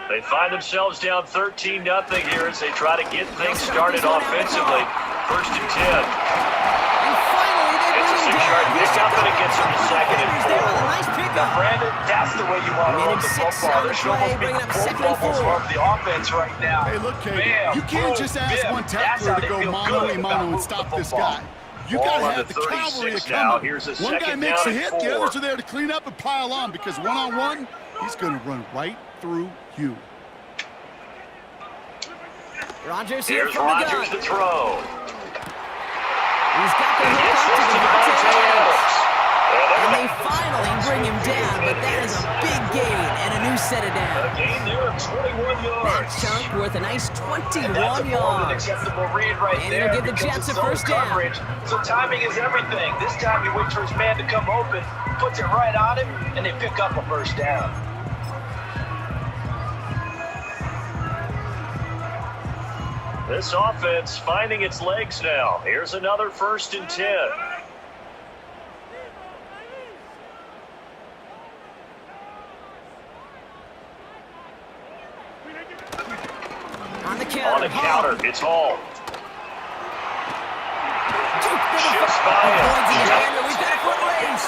They find themselves down 13-0 here as they try to get things started offensively. 1st and 10. And finally, they It's a bring him 6-yard down. pickup, and it gets them to 2nd and Defenders there 4. with a nice Now, pickup. Brandon, that's the way you want to Made run him the 6 football. on the There should play, almost be bringing up full 2nd and bubbles 4. from the offense right now. Hey, look, Kate, Bam, you can't boom, just ask bam. one That's how tackler to they go feel mano good a about mano and moving stop the this football. guy. You Ball got to on have the the cavalry 36 to now. come. Here's a One guy second makes a down and hit, the 4. others are there to clean up and pile on because one-on-one, he's going to run right through you. Rodgers here Here's from the Rodgers gun. to throw. He's got the hook Gets up this to to Devontae Devontae Adams. Adams. And they finally bring him down, but that is a big gain and a new set of A downs. gain there of 21 That yards. chunk worth a nice And 21 that's a more than yards. acceptable read right And there. it'll give the because Jets of a first zone down. coverage. So timing is everything. This time he waits for his man to come open, puts it right on him, and they pick up a first down. This offense finding its legs now. Here's another 1st and 10. On the On counter. the counter, it's Hall. Shifts by him. Avoids the defender. We've got a foot race.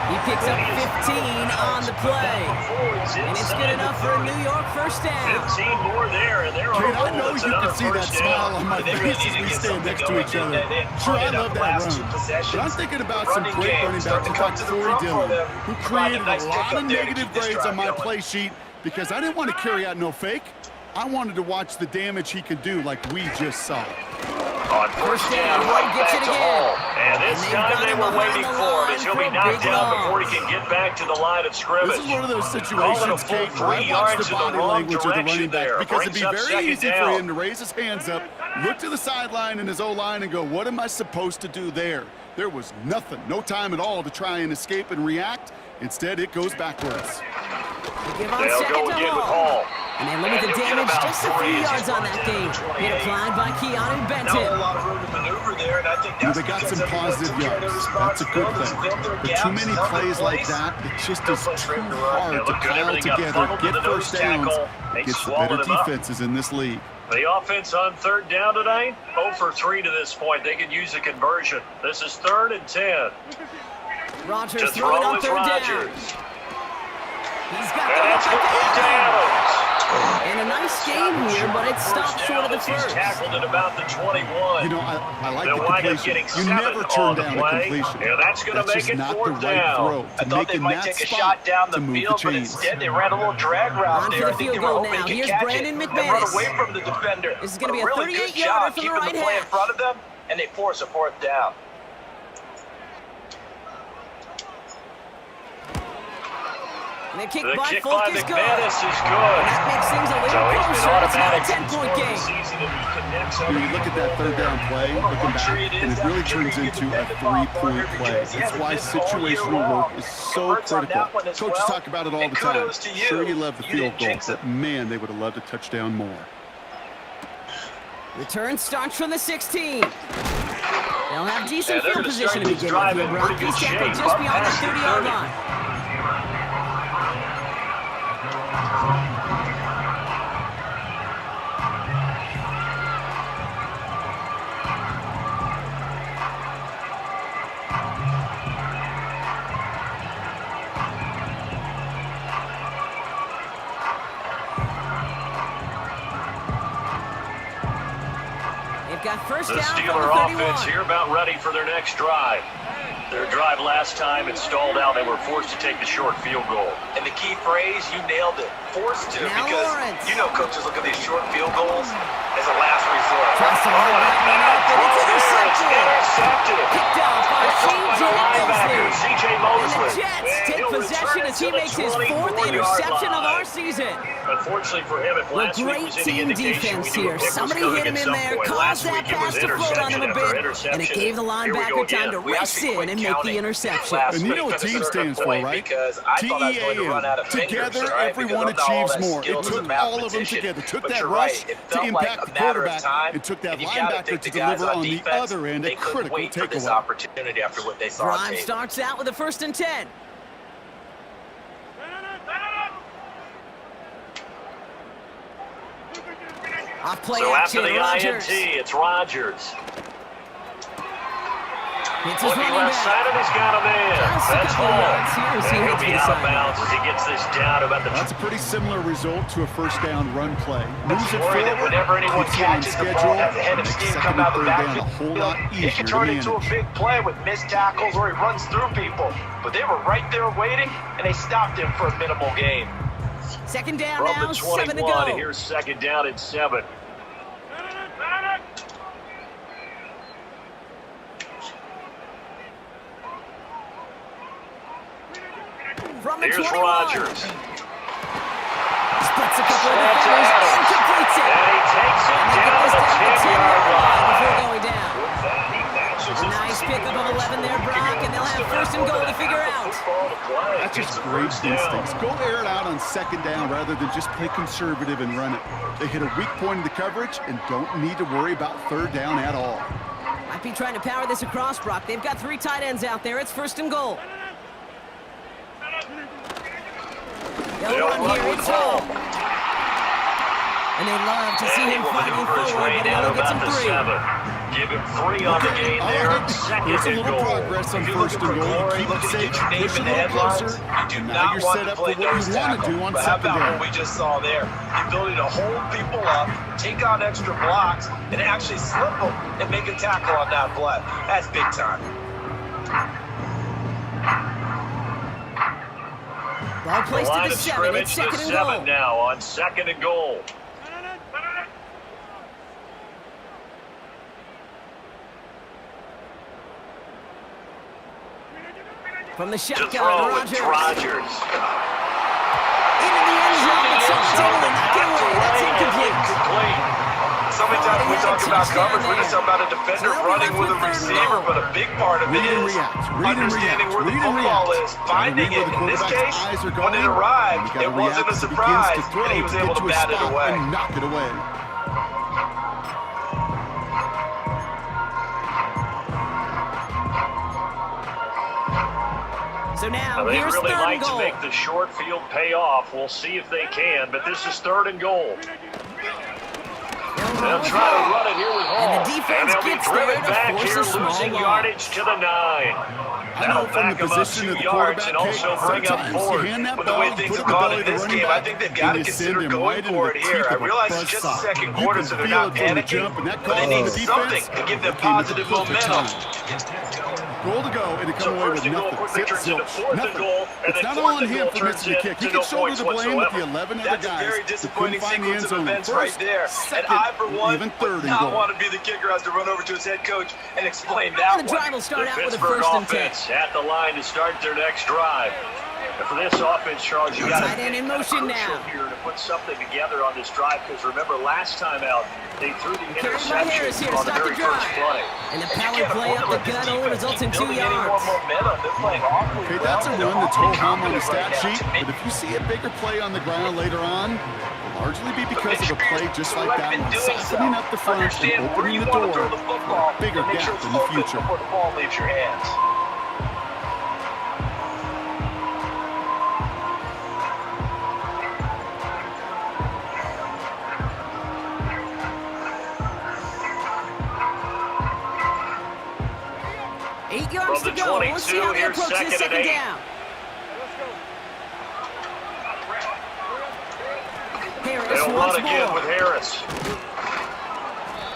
He picks up 15 on the play. And it's good enough for a New York first down. 15 more there, and they're Kate, on I know It's you another can see that first smile down. on my face as we stand next to each other. Sure, I love that run. But I'm thinking about some great running backs like Corey Dillon, who created a lot of negative grades on my play sheet because I didn't want to carry out no fake. I wanted to watch the damage he could do like we just saw. On first down, right gets back it to again. Hall. And this And they've time got they him were behind waiting the for him line as he'll for be a knocked big down loss. before he can get back to the line of scrimmage. This is one of those Call it a situations, full Kate, where 3 I watch yards the in the body wrong language of the direction running back there. because it'd Brings be up very second easy for down. him to raise his hands up, look to the sideline and his O-line and go, what am I supposed to do there? There was nothing, no time at all to try and escape and react. Instead, it goes backwards. They give on They'll second go to again with Hall. Hall. And they limit the he'll get damage about just a few 3 as yards he on that game. Hit applied by Keanu Not a Benton. whole lot of room to maneuver there, and I think Well, that's they got because some everyone positive took care of their yards. That's a good responsibilities, thing. filled their But gaps, too many held their plays like place. that, it just No is place for too him to run. hard They to look good. pile Everything got together, funneled to get the nose first downs tackle. They against the swallowed better him up. defenses in this league. The offense on 3rd down tonight, 0 for 3 to this point. They could use a conversion. This is 3rd and 10. Rodgers To throwing throw on is 3rd down. Rodgers. He's got And that's the hook complete to Adams. And a nice game here, but it stopped short of the He's first. tackled at about the 21. You know, I like They'll the wind up completion. getting You 7 never on turn the down a play. completion. Yeah, that's going to That's make just it not the 4th right down. throw I to thought make they in might that take a spot shot down the to move the field, but chains. instead they ran a little drag route On there. for I the think they field were goal hoping now. he could Here's catch Brandon it and run McManus. away from the defender. This is gonna But be a really 38 good yarder job from the keeping right the play in half. front of them, and they force a 4th down. And the kick The by kick Folk by is good. McManus is And good. that makes things a little So he's been closer. It's now a automatic 10-point for the game. season if he connects When you look at that 3rd down play, looking back, and it really turns into a 3-point play. That's why situational work is so critical. Coaches talk about it all the time. Sure, you love the field goal, but man, they would have loved a touchdown more. Return starts from the 16. They'll have decent And they're field gonna position start to this begin drive with in here, Brock. pretty good He's tackled shape, just up beyond the past the 30-yard 30. line. They've got first The down from Steeler the 31. offense here about ready for their next drive. Their drive last time, it stalled out. They were forced to take the short field goal. And the key phrase, you nailed it. Forced to, Now because Lawrence. you know coaches look at these short field goals as a last resort. Tries to hold that one up, and it's intercepted. Intercepted. Picked off by By the linebacker, C.J. C.J. And Mosley. the Jets And take he'll possession return as it he to the makes his fourth 24-yard interception of line. our season. Unfortunately for him, if Well, last week great was any team indication, defense we knew here. a pick was Somebody coming hit him at in some there, point. caused Last that week it was pass to float on him a bit, interception and it after gave the interception. Here we go linebacker time to again. We race actually in quit and make the counting interception. last And you week know what for the team center stands for, point right? Because I thought I was going to run out of fingers, Together, right? everyone Because I'm not all achieves that more. It skilled as a took all of them mathematician. together. Took But that you're rush right. It to felt like impact a the matter of quarterback. time. It took that And you gotta linebacker think to the guys deliver on the defense, other end. A they couldn't critical wait for this takeaway. opportunity after what they saw on Drive tape. starts out with a 1st and 10. Off play So action, after the Rodgers. INT, it's Rodgers. It's his Looking running left back. side, and he's got him in. Just a That's couple Hall. yards here as he And he'll hits be the out of sideline. bounds as he gets this down about the That's a pretty similar result to a first down run play. Moves it Worry that forward, whenever anyone keeps it on catches the schedule, ball, has a head of makes steam second come and out of the third down a backfield, whole lot it easier can to turn into a manage. big play with missed tackles or he runs through people. But they were right there waiting, and they stopped him for a minimal gain. Second down From now, the 7 to 21, go. here's second down and 7. From the Here's 21. Rodgers. Splits a couple of That's defenders Adams. and completes it. And he takes it And they down get the this down to the 10-yard 10-yard line line. before going down. He matches A nice pickup of 11 there, Brock, and they'll have 1st and goal to figure out. That's just great instincts. Go air it out on second down rather than just play conservative and run it. They hit a weak point in the coverage and don't need to worry about third down at all. Might be trying to power this across, Brock. They've got 3 tight ends out there. It's 1st and goal. They'll run here. It's Hall. And they love to see And he him will fighting maneuver his forward, way but he down to only gets him about the 3. 7. Give him 3 on the gain there. Second There's a and little goal. progress on If you're first looking and for goal. glory, Keep it looking to safe, get your name push in it the a little headlines, closer. you do And now not you're want set to up play for what nose you want to tackle. do on But how second about down. what we just saw there? The ability to hold people up, take on extra blocks, and actually slip them and make a tackle on that play. That's big time. Ball The placed line to the of 7. It's scrimmage 2nd to and 7 goal. now on 2nd and goal. From the To shotgun, throw, Rodgers. it's Rodgers. Into the end zone, but someone's able to knock it away. That's incomplete. So many times we talk about coverage, we're just talking about a defender running with a receiver, but a big part of it Read and is react. Read and understanding react. where the Read and football react. is, finding Gotta read it. where In the this quarterback's case, eyes are when it going. arrived, You gotta it wasn't react a as he begins surprise, to throw and he was to able get to a bat it spot away. and knock it away. So now, They here's really 3rd like and to goal. make the short field pay off. We'll see if they can, but this is 3rd and goal. They'll try to run it here with Hall. And the defense they'll be gets driven there to back force here, a small losing loss. yardage to the 9. I know That'll from the back them up position 2 of the yards quarterback, and also Kate, bring up sometimes you 4th. hand that But the ball, way put things it have in the gone belly in of the this running game, I back, think they've got to and you send consider him going right into for the it here. teeth I of a realize it's buzz just saw. the second You quarter, can so they're feel not it from the panicking, jump, and that but they call need from the something defense, to give them that came at the positive perfect momentum. time. Goal to go, and to So come away with 1st and goal nothing. quickly Sit, turns into zilch, 4th and nothing. goal, and It's then not 4th all on and him goal for turns missing the kick. into He no can shoulder points the blame with the whatsoever. 11 other That's a guys very that couldn't disappointing find the end sequence of zone events first, right there. And second, I, for one, even would 3rd and not goal. want to be the kicker who has to run over to his head coach and explain And that the one. drive will start The out with a Pittsburgh 1st and 10. offense at the line to start their next drive. And for this offense, Charles, you got Tight end in motion now. here to put something together on this drive, because remember last time out they threw the Carried by Harris interception here, on the stop the very first drive. play. And the power play up the gut only results in 2 Building any more yards. momentum. They're playing awfully Okay, well. that's a They're run that's awfully ho hum on the confident stat right now. sheet, but if you see a bigger play on the ground later on, largely be because of a play just like that one, softening up the front and opening the door for a bigger gap in the future. Before the ball leaves your hands. Eight yards to go. We'll see how they approach this second down. They'll run again with Harris.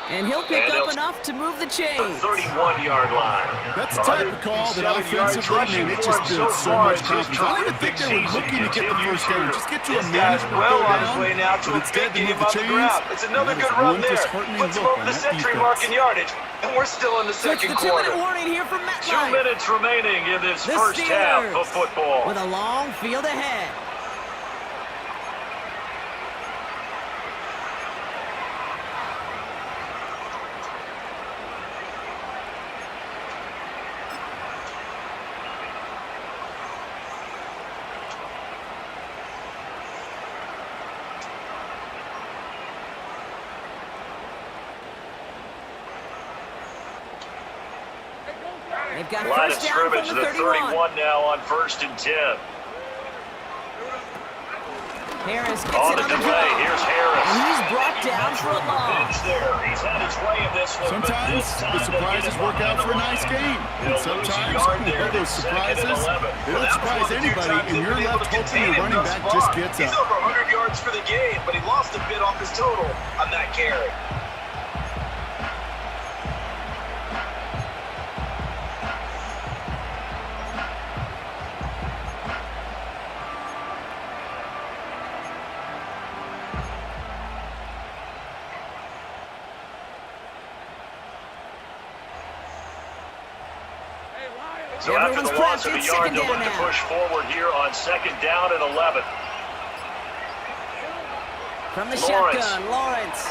And he'll pick up enough to move the chains. 31-yard line. That's the type of call that offensively, man, it just builds so much confidence. I don't even think they were looking to get the first down. Just get to a manageable well on third his way now to down. a But instead, big they game move the on the chains. ground. It's another good run there. Puts them over the century mark in yardage. And we're still in the second quarter. 2-minute warning here from Matt 2 Knight. minutes remaining in this The first half of football. With a long field ahead. They've got Line of first down scrimmage from to the the 31. 31 now on 1st and 10. Harris gets On it the on the delay, draw. here's Harris. And he's brought down for a loss. There. He's had his way in this one. Sometimes the surprises work out for a nice game. And sometimes those surprises, they don't surprise anybody, and you're left hoping your running back just gets He's up. over 100 yards for the game, but he lost a bit off his total on that carry. So after the loss of a yard, they'll look to push forward here on 2nd down and 11. From the shotgun, Lawrence.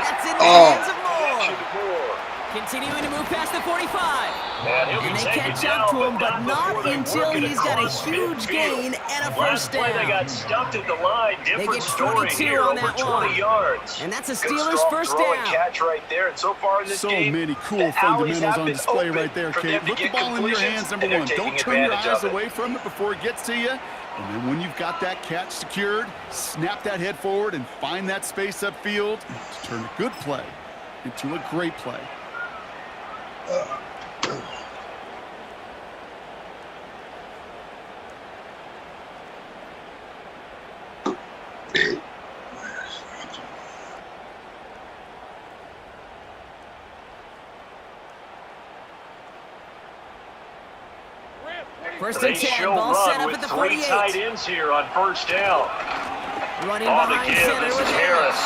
That's in the hands of Moore. Continuing to move past the 45. And they catch up to him, but not until he's got a huge gain and a first down. They got stumped at the line. They get 22 on that one. Yards. And that's a Steelers first down. Catch right there. And so far in this game, many cool fundamentals on display right there, Kate. Put the ball in your hands, number one. Don't turn your eyes away from it before it gets to you. And then when you've got that catch secured, snap that head forward and find that space upfield to turn a good play into a great play. First and 10, ball set up at the 48. 3 tight ends here on 1st down. Running On the behind give, center this with is Harris.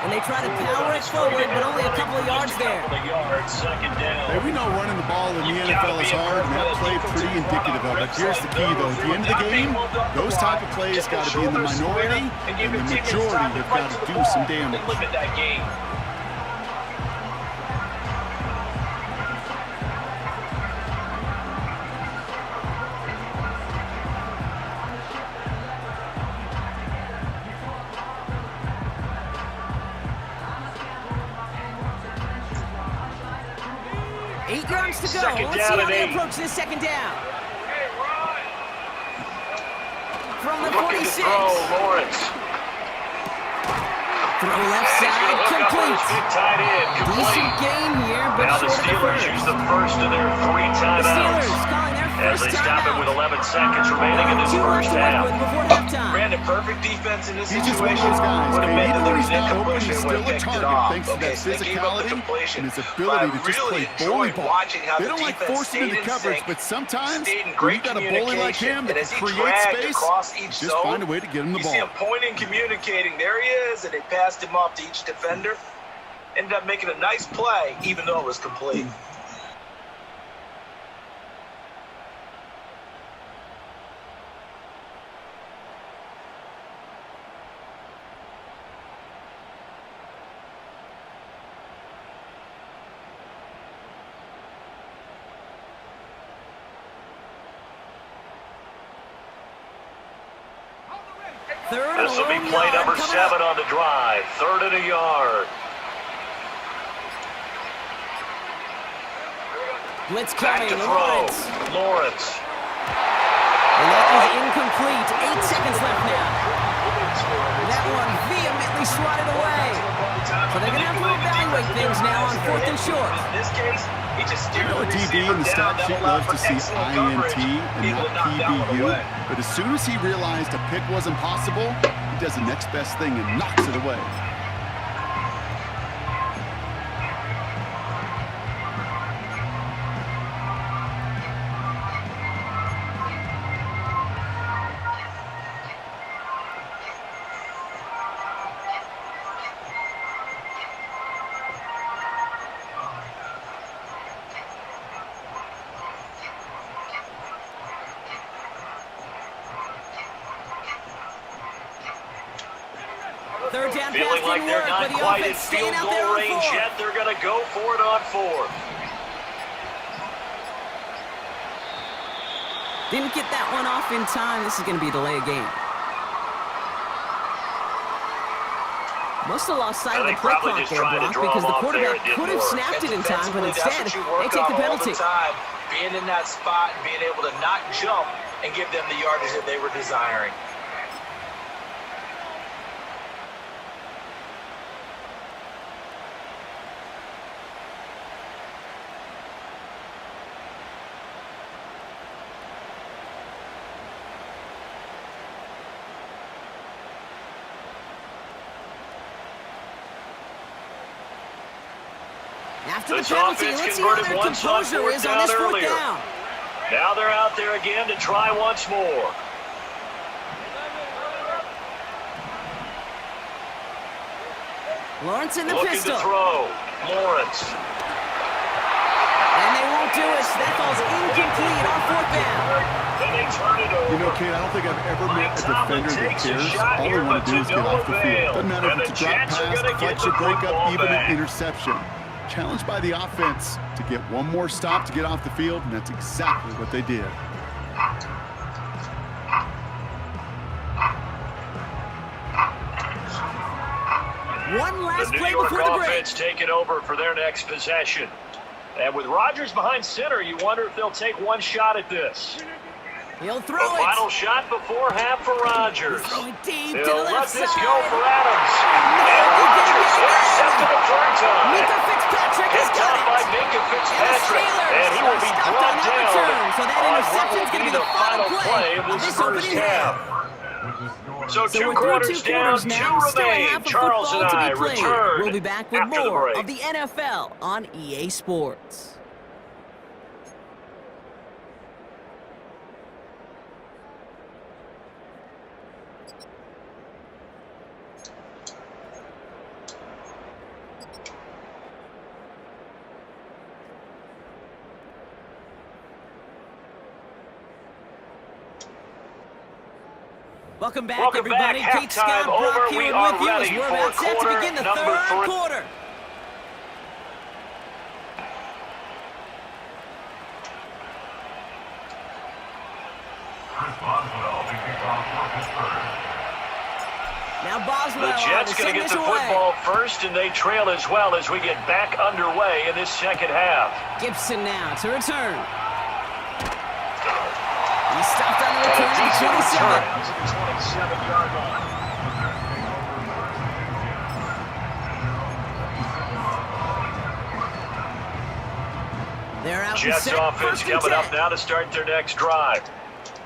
And they try to power it forward, but only a couple of yards there. Hey, we know running the ball in the NFL is hard, and that play pretty indicative of it. Here's the key, though. At the end of the game, those type of plays got to be in the minority, and the majority have got to do some damage. Limit that game. To go. Let's see how they approach this second down. From the 46. Lawrence. Throw left side, complete. Decent gain here, but now the Steelers use the first of their 3 timeouts. The Steelers calling their as they stop it with 11 seconds remaining in this first half. Brandon, perfect defense in this He's situation. just one of those guys. Would have made Even the when he's not open, incompletion, he's would still have a picked it target off. thanks to Okay, that so they gave up the physicality completion. and his ability to just really play bully ball. watching how They the don't like defense forcing into stayed in coverage, sync, but sometimes stayed in when great you got a bully like him that communication, and as he creates dragged space, across each just zone, find a way to get him the you ball. see him pointing, communicating. There he is, and they passed him off to each defender. Ended up making a nice play, even though it was complete. This will be play number 7 on the drive. 3rd and a yard. Blitz Back coming. to throw. Lawrence. And that is incomplete. 8 seconds left now. That one vehemently swatted away. So they're going to have to evaluate things now on 4th and short. In this case, he just steered A DB in the stat sheet loves to see INT and not PBU, but as soon as he realized a pick wasn't possible, he does the next best thing and knocks it away. Third down pass Feeling like didn't they're work, not but the quite in offense field staying out there goal on range 4th. yet. They're going to go for it on 4th. Didn't get that one off in time. This is going to be a delay of game. Must have lost sight of the play clock there, Brock, because the quarterback could have snapped it in time, but instead, they take the penalty. Being in that spot and being able to not jump and give them the yardage that they were desiring. After the This penalty, offense let's see how converted their once on composure 4th is on down this 4th earlier. down. Now they're out there again to try once more. Lawrence in the Looking pistol. to throw. Lawrence. And they won't do it. That falls incomplete on 4th down. Then they turn it over. You know, Kate, I don't think I've ever met a defender that cares. All they want to do is get off the field. Doesn't matter if it's a drop pass, deflection, breakup, even an interception. Challenged by the offense to get one more stop to get off the field, and that's exactly what they did. One last The New play York before the break. offense taking over for their next possession. And with Rodgers behind center, you wonder if they'll take one shot at this. He'll throw The it. final shot before half for Rodgers. Throwing deep to He'll the let left this side. go for Adams. And Rodgers intercepted it for a time. Minka Fitzpatrick has Picked got up it. by Minka Fitzpatrick. And he will be Stopped brought on that down return. So that on what interception is will going be to be the final play of this first opening half. So So two we're quarters through 2 down, quarters now. two Still a remain. half of Charles and football I to be played. return We'll be back with after the more break. of the NFL on EA Sports. Welcome back, everybody. Kate Scott, Brock here with you as we're about set to begin the third quarter. Now Boswell The Jets going to get the football first, and they trail as well as we get back underway in this second half. Gibson now to return. He stopped on the return to 27. 27-yard line. They're out Jets and set. offense coming up now to start their next drive.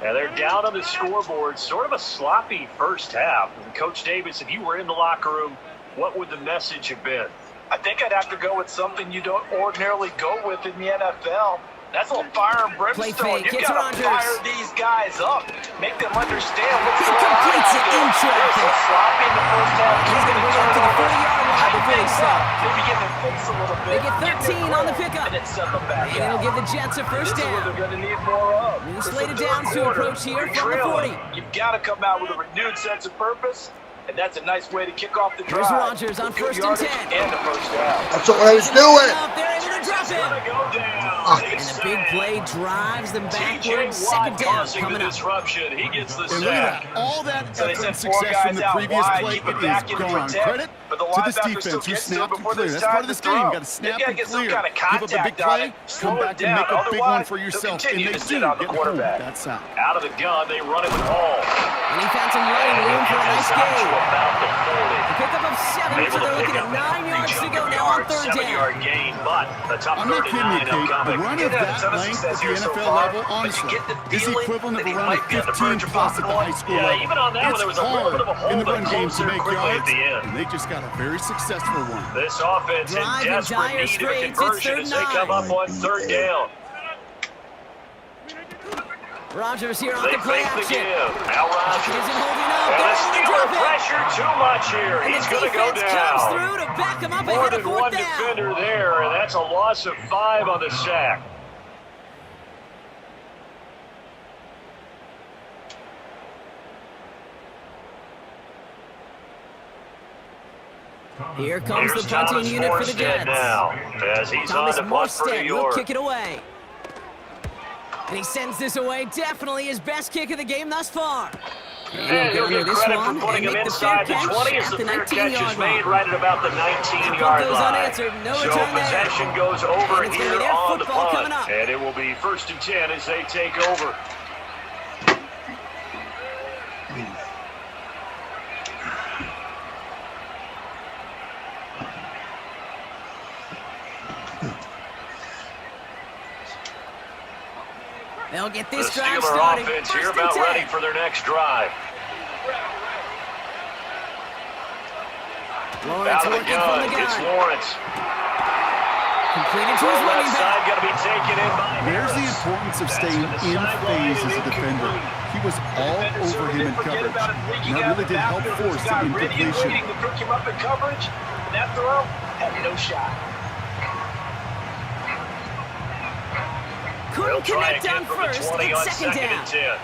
And they're down on the scoreboard, sort of a sloppy first half. And Coach Davis, if you were in the locker room, what would the message have been? I think I'd have to go with something you don't ordinarily go with in the NFL. That's a little fire and brimstone. You've got to fire these guys up. Make them understand what's going on. Completes it in traffic. They're sloppy in the first half. He's going to bring it up to the 40-yard line before he stops. Maybe get their face a little bit. They get 13 on the pickup. And then send them back And it'll give the Jets a first This is down. what they're going to need more of. New This is slated the downs third to approach here from the 40. You've got to come out with a renewed sense of purpose, and that's a nice way to kick off the drive. Here's Rodgers on Good 1st and 10. yardage and the first down. That's what I was doing. They're able to drop is gonna him. go down. Ah. And the big play drives them TJ backwards. Watt Second down causing the coming up. disruption. He gets the And look at sack. that. All that So they effort and sent 4 success from guys the out previous wide, play keep it is back in gone. protect, Credit but the to this linebacker still defense who gets to it snapped and before cleared. there's That's part time of this to game. You throw. got to snap You gotta and get some clear. kind of Give up a big contact on play, it. come Slow back it and down. make a big one Otherwise, for they'll yourself. And continue they to sit do on the get home quarterback. that side. Out of the gun, they run it with Hall. And he found some running room for a nice Out to gain. about the 40. A pickup of 7, Able so to they're pick looking up at that 9 yards to chunk go of now on yards, 3rd down. 7-yard gain, but a top I'm not kidding you, 39 Kate. upcoming. A run You've of had a that ton of length success at the here so NFL far, level, but you honestly, get the is feeling equivalent that of a he run of might be on the 15 verge of plus at the popping high school one. level. Yeah, even on that one, It's there was a little bit of a hard in the hold, run but game to closer make quickly at yards, the end. and they just got a very successful one. This offense in Drive in desperate dire need of a straits. It's conversion 3rd as and they come 9. up on 3rd down. Rogers here off They the play fake the action. give. Now Rodgers. Isn't holding up. And the They're able to Steeler drop it. pressure too much here. And He's the going to go defense comes down. through to back him up More ahead than of 4th one down. defender there, and that's a loss of 5 on the sack. Here comes Here's the punting Thomas unit for the Morstead Jets. now, as he's Thomas on to punt for New Morstead will York. kick it away. And he sends this away. Definitely his best kick of the game thus far. And he'll get this credit one for putting and him make the fair inside the catch 20 as at the the fair catch is 19-yard made line. right at about the That 19-yard goes line. unanswered. No So return there. possession goes over And it's gonna here be their on the football punt. coming up. And it will be 1st and 10 as they take over. They'll get The this drive Steeler started. offense 1st here and about 10. ready for their next drive. Lawrence Out of the working from the gun. It's gun. Lawrence. Completed to Throw his running left back. side, going to be taken in by There's the Harris. importance of That's staying to the in sideline phase as a and defender. incomplete. He was all over him in coverage. And that really did help force the incompletion. Waiting to pick him up in coverage. That throw had no shot. Couldn't They'll try connect again on from the 1st. 20 It's on 2nd 2nd down. and 10.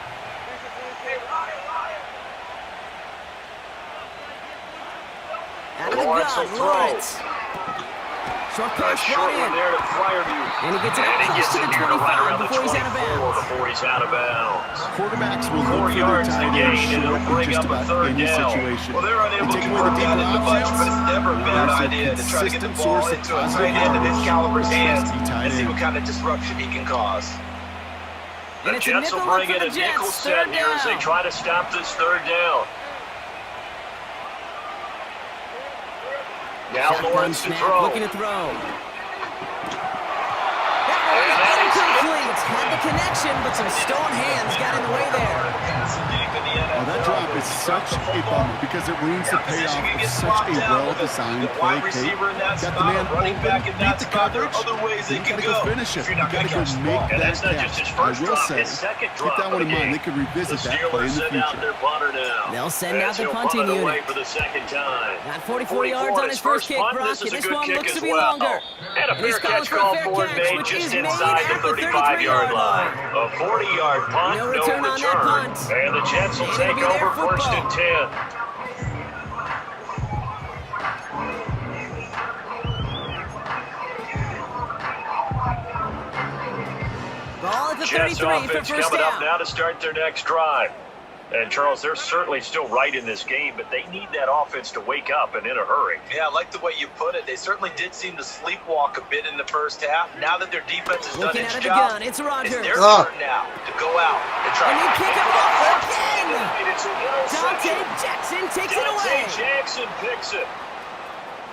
Out of the Lawrence will gun, throw. Lawrence. Short A pass short brought one in. there to Fryerview. And he gets it up And he close gets to it the near to right 25 around the before he's out of 24 bounds. before he's out of bounds. Quarterbacks will 4 look for their yards to tight gain, end and it'll short in bring just up a about 3rd any down. situation. Well, they're You unable take to away the work deep out in the bunch, options, but it's never a bad there's a idea to try to get the consistent ball source of into a positive tight end of his yards. caliber's hands Trusty tight and see end. what kind of disruption he can cause. And The it's a Jets will nickel bring for in the a nickel Jets. set 3rd here as they down. try to stop this 3rd down. Now Shotgun Lawrence to snap, throw. looking to throw. That one is incomplete. Had the connection, but some stone hands got in the way there. Well, that drop is such a bummer because it ruins the payoff of such a well-designed play, Kate. Got the man open, beat the coverage, then you gotta go finish it. You gotta go make And that that's not just his catch. I first will drop, say, his second keep drop that one of in the mind. game. They could revisit The that play in Steelers the send out future. their punter now. They'll send out As the he'll punting punt it away unit. for the 2nd time. Got 44 yards on his first kick, punt. Brock, This is and a this good one kick looks as to be well. longer. And a And he's fair calling catch for a call fair for it catch, made which just is made inside the at the 35-yard 33-yard line. A 40-yard punt, No no return on that return. punt. And the Jets will And take it'll be their over 1st football. and 10. Ball at the Jets 33 for offense first coming up down. now to start their next drive. And Charles, they're certainly still right in this game, but they need that offense to wake up and in a hurry. Yeah, I like the way you put it. They certainly did seem to sleepwalk a bit in the first half. Now that their defense has done Looking its out of the job, gun, it's Rodgers. it's their turn now to go out and try And he to pick it off again. It's an Dante interception. Jackson takes it Dante away. Jackson picks it.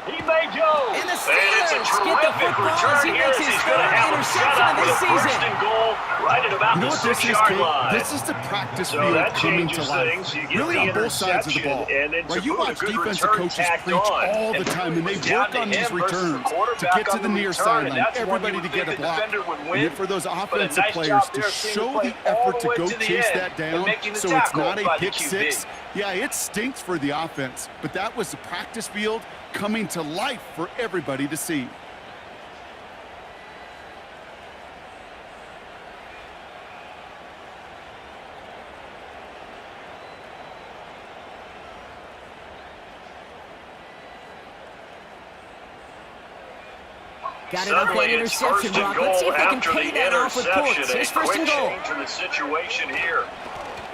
He may go. And the it's a Steelers get the terrific football as return he here makes as his he's going to third have him set interception up of with this a 1st season. and goal right at about You know the what this is, 6-yard Kate? line. This is the practice So field that coming to changes life. things. You get Really the on both sides of the interception, ball. and then to Right, you boot, a watch good defensive return coaches tacked preach on. all the And time, and they down work to on these him versus the returns to quarterback get to on the the near return, and sideline, that's one you everybody would to think get a the block. defender would And win, then for those but a offensive nice players job to there, seeing show the play the all effort the to way go to the chase end that and down making the so it's tackle not a by the pick QB. six. Yeah, it stinks for the offense, but that was the practice field coming to life for everybody to see. Got it off that Suddenly it's interception, first and Brock. Let's see goal if they can after pay the that off with interception. points. A Here's first quick and goal. change in the situation here.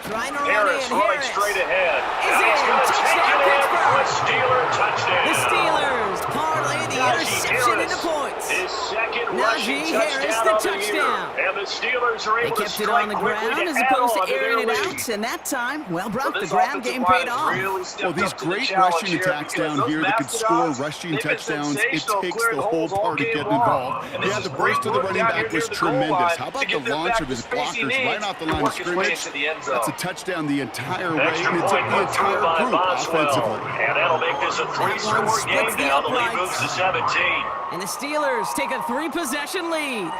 Trying to run Harris in. running Harris straight ahead. is And he's in. going to take Touchdown, it in for a Pittsburgh. Steeler touchdown. The Steelers parlay the Najee interception Harris, into points. His second Najee rushing Harris, touchdown the of the touchdown. year. And the Steelers are They able to kept it strike on the quickly ground to as add opposed on to airing their it lead. out. And that time, well, Brock, the This ground offensive game line paid has off. really stepped Well, these up to the great challenge rushing here attacks because down those here that could score Mastodons, rushing they've been touchdowns. It sensational, takes clearing the whole holes all party game getting long. involved. And this Yeah, is the great burst of the work running down back here was near the goal tremendous. line How to about get the them launch back of the his space he blockers needs right off the to line of work his way scrimmage? into the end zone. That's a touchdown the entire way, Extra and it took point the put through entire by group Boswell. offensively. And that'll make this a three-score splits game the now. The lead uprights. moves to 17. And the Steelers take a 3-possession lead.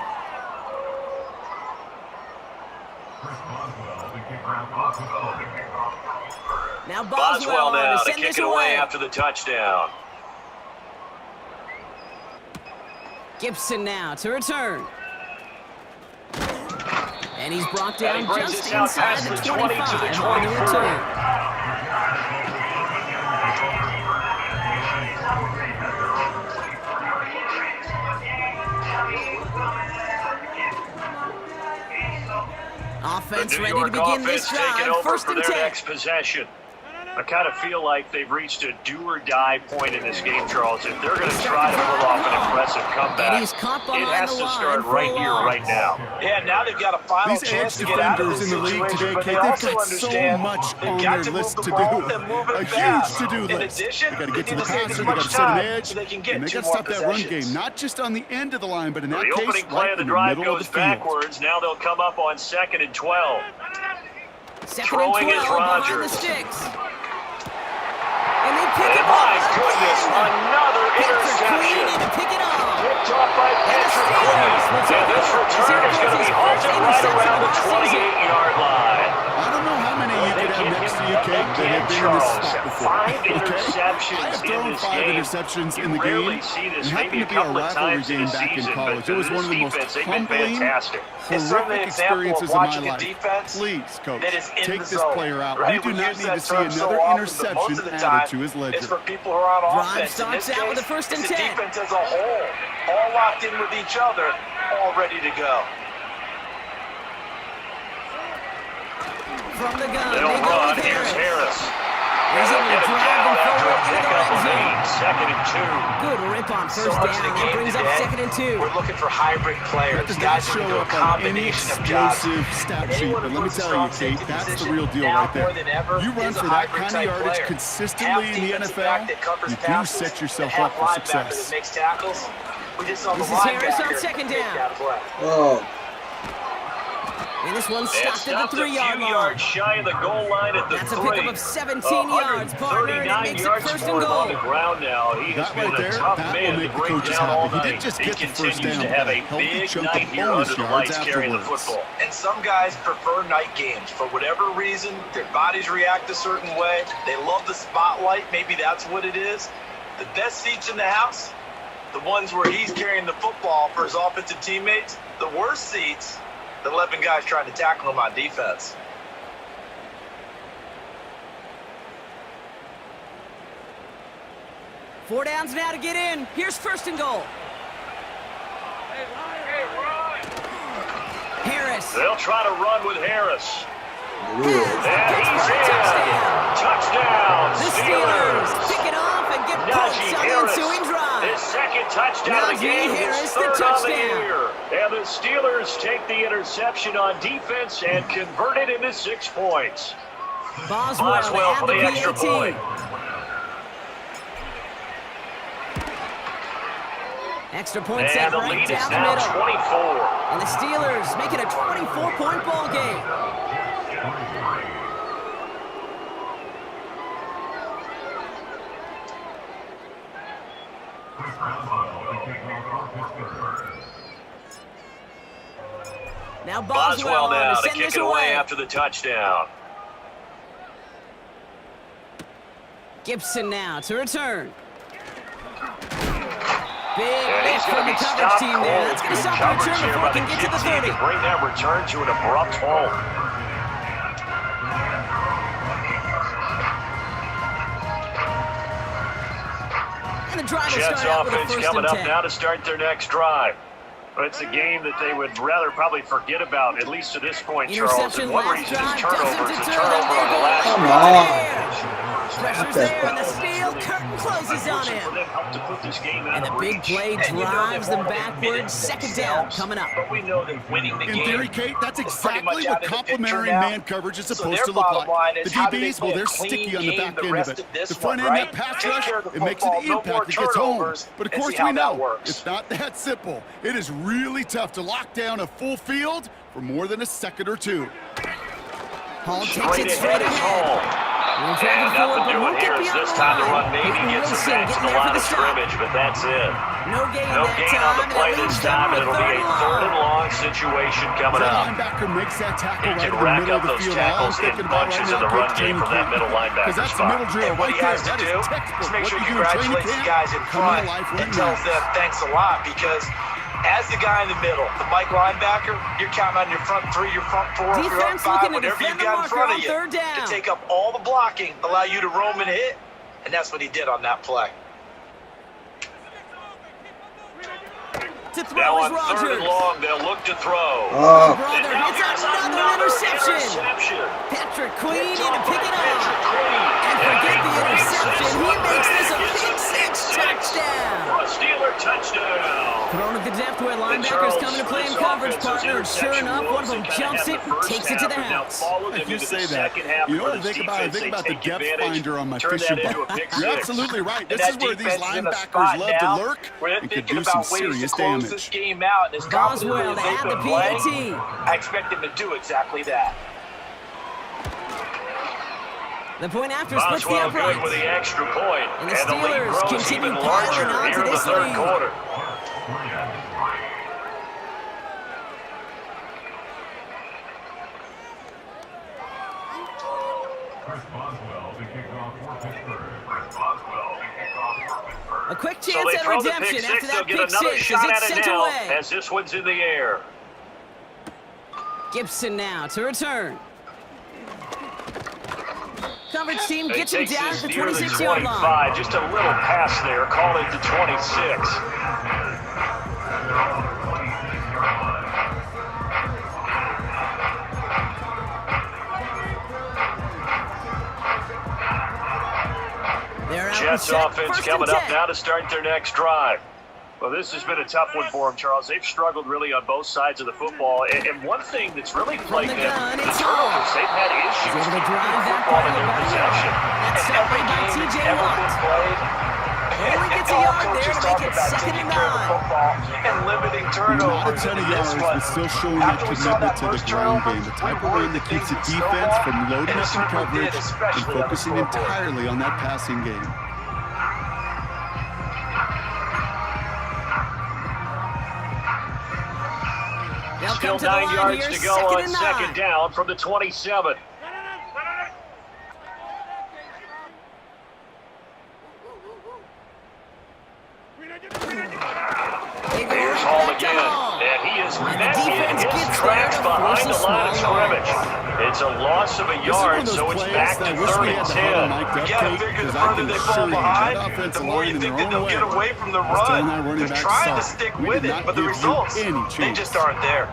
Now Boswell on now to to send kick this it away away. after the touchdown. Gibson now to return. And he's brought And he down brings just us out inside past the the 20 to the 25 on the 24. return. Offense The New ready to York begin this offense taking drive. over First for and their 10. next possession. I kind of feel like they've reached a do-or-die point in this game, Charles. If they're going to try to pull off an impressive comeback, And he's caught it behind has the to line start for right a here, loss. right now. Yeah, now they've got a final These chance edge to get out of defenders this in the league situation, today, but Kate, they they've also got so understand much they've on got their to move list the to ball do. and move it A fast. huge to-do In list. addition, They got to get to need the save passer, as they got much to set an time edge, so they can get and they two got to more stop that run possessions. game, not just on the end of the line, but in that The case, opening play right of in the the drive middle of goes the field. backwards. Now they'll come up on 2nd and 12. Second Throwing and is 12 behind the Rodgers. sticks. And they pick And it my up goodness, again. another Patrick Queen interception. in to pick it off. Picked off by Patrick Queen. And this return is going to be halted right around the 28-yard line. I don't know how many you could have next to you, Kate, that have been in this Charles, spot before. 5 Okay? interceptions I have in thrown this 5 game. interceptions You in the rarely game. see this, It happened maybe to a be our couple of rivalry times in game the back in season, college. but It was one of the this most defense, they've been humbling, fantastic. It's certainly horrific an example experiences of of my watching a life. defense Please, coach, that is in take the this zone, player out. right? We do We not use need that to see term so another often, but interception most of the added time, to his it's ledger. for people who are on Drive offense. In this starts out with case, a first and it's the 10. defense as a whole, all locked in with each other, all ready to go. From the gun, They'll they go run. with Here's Harris. Harris. He's They'll able to get it drive down and after a forward into the pickup red of zone. 8. 2nd and 2. Good rip on So first much of down. the That game brings up today, 2nd and 2. we're looking for hybrid players, Does not guys who show can do a up on any combination of jobs. explosive stat And sheet, anyone but who let me puts a tell strong you, Kate, safety that's the position real deal now right there. more than ever You run is a for that hybrid kind of type yardage player. consistently Half in the defensive back NFL, that covers you do passes, set yourself and up half for linebacker success. that makes tackles. We just saw the This is Harris on linebacker second make down. that play. Oh, And this one It stopped at stopped the a few 3-yard line. yards shy of the goal line at the That's a 3. pickup of 17 yards, partner, and it 139 makes it yards first for and him on the goal. ground now. He has That been right a there, tough that will man to make the break coaches down all happy. He night. didn't just He get the first continues down, to have but a a healthy big chunk of night here bonus under the yards lights carrying the afterwards. football. And some guys prefer night games. For whatever reason, their bodies react a certain way. They love the spotlight. Maybe that's what it is. The best seats in the house, the ones where he's carrying the football for his offensive teammates. The worst seats, the 11 guys trying to tackle him on defense. Four downs now to get in. Here's first and goal. Harris. They'll try to run with Harris. it is. And he's in. Touchdown, The Steelers. Steelers pick it off and get Najee points on the Harris, ensuing drive. his second touchdown of the Najee game, his Harris, the third on the touchdown. year. And the Steelers take the interception on defense and convert it into 6 points. Boswell for the extra point. Extra point And set the right lead is down the now middle. 24. And the Steelers make it a 24-point ball game. Now Boswell now to to send kick this it away away. after the touchdown. Gibson now to return. Big And he's lift going from to the be coverage stopped team there. That's going to cold. stop the Coverage return here before by it can the get to the Kid team 30. to bring that return to an abrupt halt. And the drive will Jets start out with a offense first coming and up 10. now to start their next drive. But it's a game that they would rather probably forget about, at least to this point, Charles. Interception And one last reason is drive turnovers. doesn't A deter turnover them. on the last Come drive. on. Pressure's there, and the steel curtain closes on For him. them, helped to put this game out And the of big reach. play And you know drives they them won't admit it backwards. Second down themselves, coming up. But we know that winning the In game theory, Kate, that's is pretty exactly much what out of the complementary picture now. man coverage is So supposed their to look bottom like. line The is how do they DBs, well, play a they're clean sticky on the game back the end of rest it. of this The front one, end, right? that pass Take rush, care of the it makes it football, the no impact more that gets home. turnovers, But of and course, see how we know that works. it's not that simple. It is really tough to lock down a full field for more than a second or two. Hall takes it Straight straight ahead is ahead. Hall. We'll And travel forward, nothing but doing won't here get is beyond this the time to line. run. Maybe Peyton gets him Wilson back to getting the there for line the of stop. scrimmage, but that's it. No gain No that gain time, on the and play that this leaves them time, and with it'll be third a and third and long. long situation coming That up. linebacker makes that tackle He right can in the rack middle up of the those field. All I'm tackles in thinking about right bunches in now, the Coach, run game training from that camp. middle Because linebacker that's the middle spot. drill And what right he there. has to That do is is textbook. make What sure you he do in training congratulates the camp, guys in coming front to life and right tells now. them thanks a lot, because as the guy in the middle, the Mike linebacker, you're counting on your front three, your front four, your front Defense five, looking to whatever you defend the got in marker front on of you third down. to take up all the blocking, allow you to roam and hit, and that's what he did on that play. To throw Now is on third Rogers. and long, they'll look to throw. Oh, Brother, And now it's here's another interception. interception. Patrick Queen in It's to off pick of it Patrick up. Queen. And forget the Queen interception. says, He makes this a "It's pick six touchdown. For a Steeler touchdown. Thrown at the depth where And linebackers Charles, coming to play in this coverage, offense's partner. And sure interception enough, one of woes, them they kinda jumps had it, the first takes it to the half, and now house. followed If them you into say the that, second half you know where what I this think about? I defense, think they about the take depth advantage, finder on my turn fishing that into boat. a pick You're six. absolutely right. And This that is where these defense is in a linebackers spot love now to lurk where they're and could thinking do some about ways to serious close this damage. game out. And as confidently Boswell as to they've add the been playing, PAT. I expect them to do exactly that. The point after splits the Boswell good uprights. with the extra point. And the lead Steelers grows continue even piling larger on here to in the this third lead. quarter. A quick So chance they at throw the redemption pick after six. that They'll get pick another six shot as at it's it sent now away. as this one's in the air. Gibson now to return. Coverage team It gets him takes down this at the near the 26-yard line. 25. Just a little pass there. Call it the 26. They're out Jets and set. offense First coming and up 10. now to start their next drive. Well, this has been a tough one for them, Charles. They've struggled really on both sides of the football. And one thing that's really plagued the them, gun, the it's turnovers. Hall. They've had issues He's able to keeping drive the that football in ball their by possession. That's separated by Game TJ that's ever Watt. been played. Only gets a All yard coaches there to talk make it about second taking and care of the 9. football and limiting Not a turnovers. ton of in this yards, one. but still showing that After we saw commitment that to the first ground turnover, game. The type we of worried game that that keeps the things would defense snowball, from loading and it up in certainly did, coverage and especially on the focusing scoreboard. entirely on that passing game. They'll Still come to the 9 line yards here, to go second on and second 9. down from the 27. Here's Hall again, and he is met in his tracks behind the line of scrimmage. It's a loss of a yard, so it's back to third and 10. You gotta figure the further they fall behind, the more you think that they'll get away from the run. They're trying to stick with it, but the results, they just aren't there.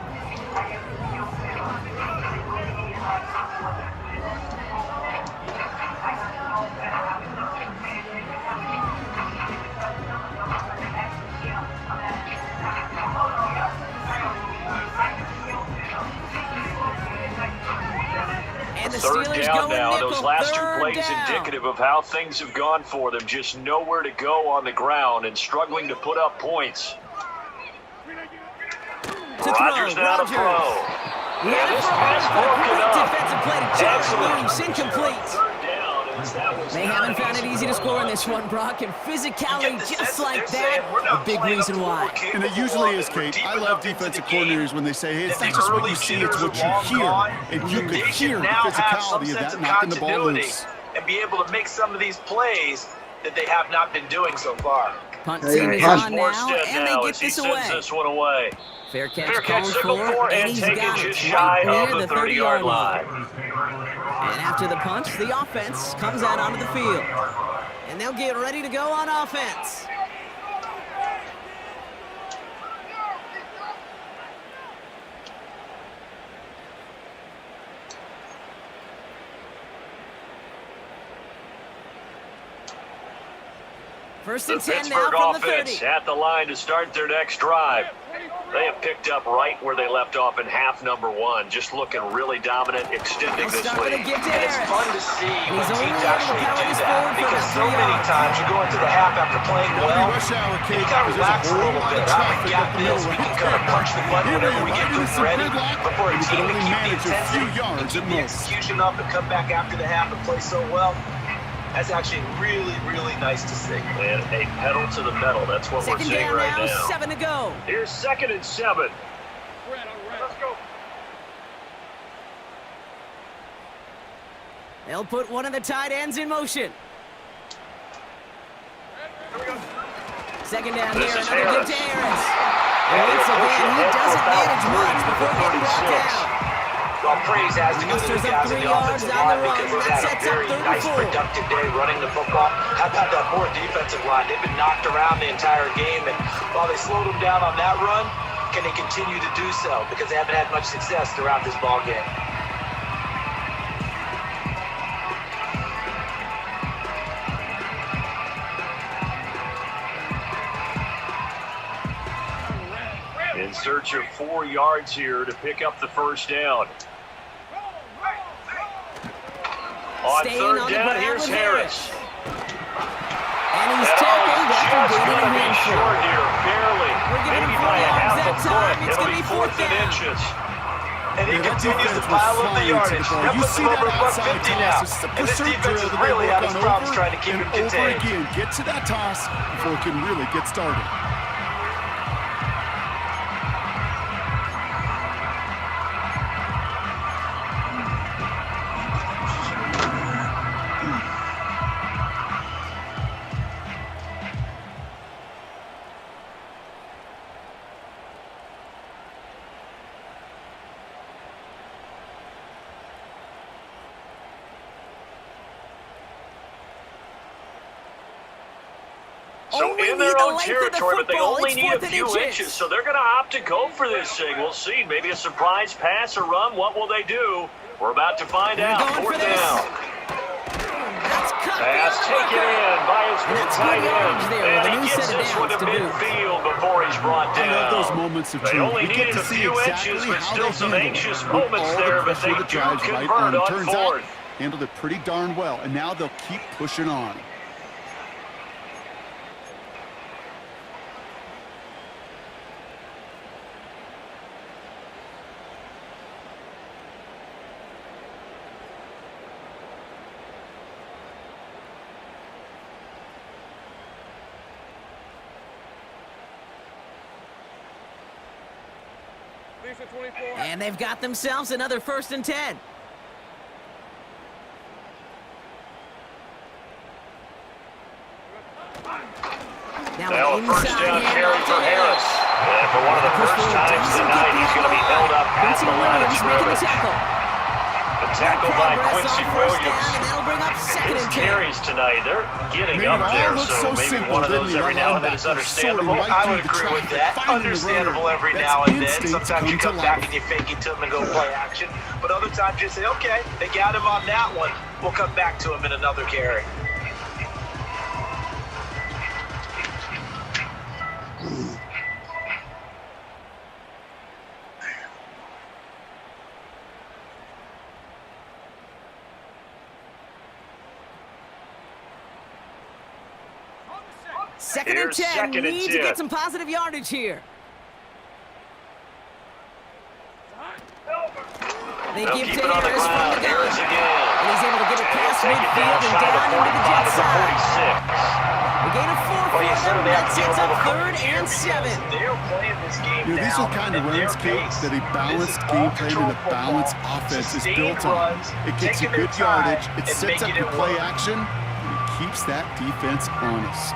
And the Third Steelers down go now. nickel, Those last two third plays down. indicative of how things have gone for them. Just nowhere to go on the ground and struggling to put up points. Rodgers now to throw. And this pass broken up. Defensive play to Josh Excellent. Williams, incomplete. Third down, and that was They not haven't an found it easy to score in this one, Brock, and physicality just like that, a big reason why. And it usually is, Kate. I love defensive coordinators when they say, hey, it's not just what you see, it's what you hear. And you could hear the physicality of that knocking the ball loose. And be able to make some of these plays that they have not been doing so far. Punt Hey, team is punt. on now, Morstead and now they get as he this sends away. this one away. Fair catch Fair catch called signaled for, and and he's taken got it just right shy near of the the 30-yard 30-yard line. And after the punch, the offense comes out onto the field. And they'll get ready to go on offense. First The and 10 Pittsburgh now from the offense 30. at the line to start their next drive. They have picked up right where they left off in half number one, just looking really dominant, extending this lead. And it's fun to see when teams actually do that, because so many times you go into the half after playing well, you got to relax a little bit. We got this, we can kind of punch the button whenever we get good ready. But for a team to keep the intensity and keep the execution up and come back after the half and play so well, that's actually really, really nice to see. And a pedal to the metal. That's what we're seeing right now. 7 to go. Here's 2nd and 7. Let's go. They'll put one of the tight ends in motion. Second down This here, is another Harris. give to Harris. And once again, he doesn't manage much before getting brought down. Well, praise has to go to the guys in the offensive line because they've had a very nice, productive day running the football. How about that poor defensive line? They've been knocked around the entire game, and while they slowed them down on that run, can they continue to do so? Because they haven't had much success throughout this ball game. In search of 4 yards here to pick up the first down. On third down, here's Harris. And he's tackled after gaining a handful. Short here, barely. Maybe by a half a foot. It'll be 4th and inches. And he continues to pile up the yardage. That puts him over $150 now. And this defense has really had its problems trying to keep him contained. Again, get to that toss before it can really get started. So in their own territory, but they only need a few inches, so they're going to opt to go for this thing. We'll see. Maybe a surprise pass or run. What will they do? We're about to find out. 4th down. Pass taken in by his good tight end. And he gets this one to midfield before he's brought down. I love those moments of truth. They only We get needed to a see few exactly inches, but how still they some handle anxious it. moments All the there, but pressure they that do drives right convert on. on Turns out, 4th. handled it pretty darn well, and now they'll keep pushing on. And they've got themselves another 1st and 10. Now a first down carry for Harris. And for one of the first times tonight, he's going to be held up at the line of scrimmage. A tackle by Quincy Williams. His carries tonight, they're getting up there, so maybe one of those every now and then is understandable. I would agree with that. Understandable every now and then. Sometimes you come back and you fake it to him and go play action. But other times you say, okay, they got him on that one. We'll come back to him in another carry. Second and 10. Need to get some positive yardage here. They give to Harris from the gun. And he's able to get it past midfield and down into the jet side. A gain of 4 for them. That sets up 3rd and 7. They're playing this game You know, these are the kind of runs, Kate, that a balanced game plan and a balanced offense is built on. It gets you good yardage, it sets up your play action, and it keeps that defense honest.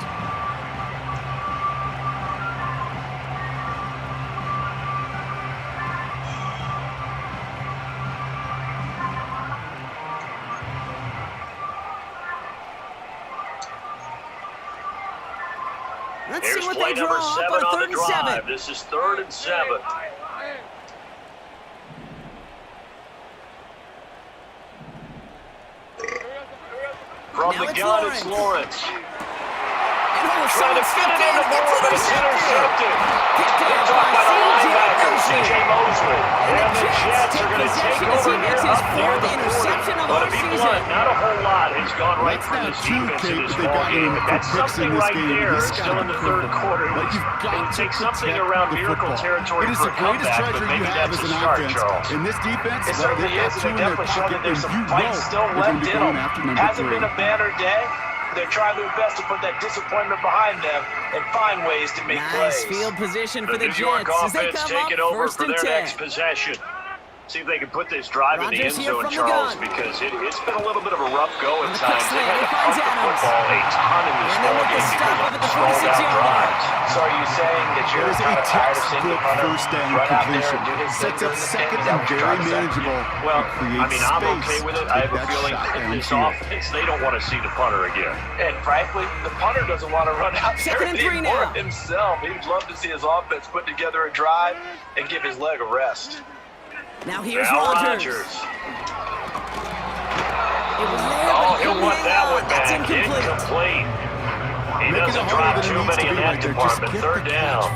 Let's Here's see what play they draw number up 7 on on 3rd the and 7. drive. This is 3rd and 7. From the gun, it's Lawrence. And almost trying to fit it into Moore, but it's intercepted. Picked off by the linebacker, C.J. Mosley. And the Jets are going to take over here up near the 40. But to be blunt, not a whole lot has gone right for this defense in this ball game. But that's something right there, still in the third quarter. It'll take something around miracle territory for a comeback, but maybe that's a start, Charles. In this defense, it certainly is, and they're definitely showing that there's some fight still left in them. Hasn't been a banner day. They're trying their best to put that disappointment behind them and find ways to make plays. Nice field position for the New York Jets as they offense come taking up over first for and their 10. next possession. See if they can put this drive in the end Rodgers here zone, from the Charles, gun. because it's been a little bit of a rough go at times. They had to finds punt the Adams. football a ton in this And they ball make a game stop because up at of the stalled out 46-yard line. drives. So are you saying that you're There's a kind of tired of seeing the textbook punter first down run out there completion. and do his thing Sets up during the second game? Is that and what you're very trying to say? manageable. Well, It creates I mean, I'm space okay with it. to I take have a that feeling shot that this downfield. offense, they don't want to see the punter again. And frankly, the punter doesn't want to run out there Second and 3 anymore now. himself. He'd love to see his offense put together a drive and give his leg a rest. Now here's Now Rodgers. Rodgers. It was there, Oh, but he'll want that one That's back. incomplete. He doesn't drop too many in that department. Third down.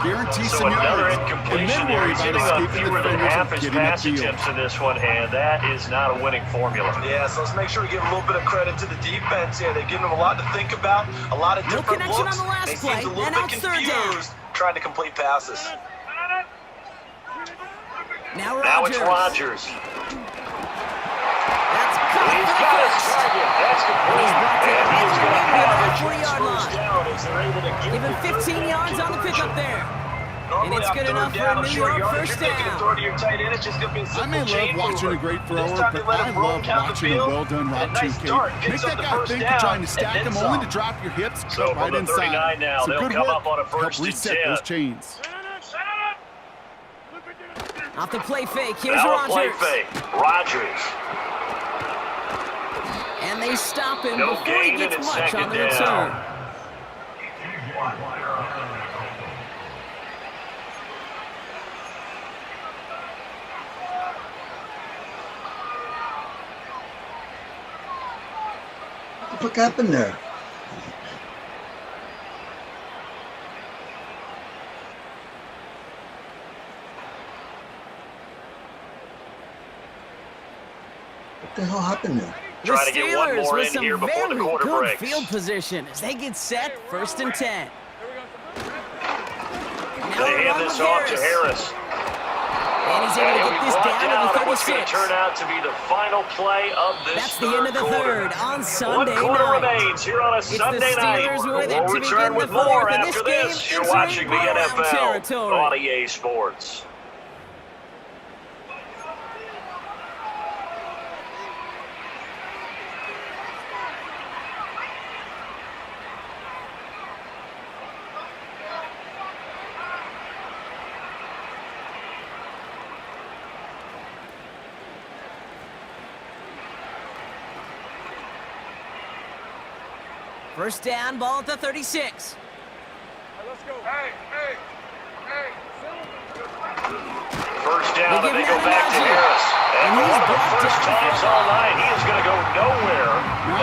Guarantee So some another yards. And incompletion then there. worry He's about hitting on escaping fewer than defenders half and his getting pass upfield. attempts in this one, and that is not a winning formula. Yeah, so let's make sure we give a little bit of credit to the defense here. They're giving them a lot to think about, a lot of No different connection looks. on the last They play, seem a little and bit now it's third down. confused trying to complete passes. Now Now it's Rodgers. Rodgers. That's caught He's for the got his first. target. That's complete. And he's going to have a 40-yard first line. down as they're able to Give him 15 yards on the pickup there. And it's good enough for a New York first down. Throw to your tight end, it's just going to be a I simple may love chain watching mover. a great This thrower, time they but let I him roll love down the watching a field, well-done and a route nice too, dart Kate. picks Make up that the guy first think down, you're trying to and stack then him only some. to drop your hips So cut from right the inside. 39 now, So they'll good come work up on a to help first and reset 10. those chains. Off the play fake, here's Now a play Rodgers. fake. Rodgers. And they stop him No before he gain, gets and it's much second on the down. return. What the fuck happened there? What the hell happened there? The Trying to get one Steelers more with in some here before the very quarter good breaks. field position as they get set, first and 10. Now They hand run this with off to Harris. And he's able to get this down to the What's going to 36. turn out to be the final play of this That's the end of the quarter. third on Sunday One quarter night. remains here on a It's the Sunday night. Steelers with it We'll to return begin with the more fourth, and after this this. game You're entering watching the blowout NFL territory. on EA Sports. First down, ball at the 36. First down, They and they give go him back to Najee. Harris. And And for he's one of the brought first down times for all five. night, he is going to go nowhere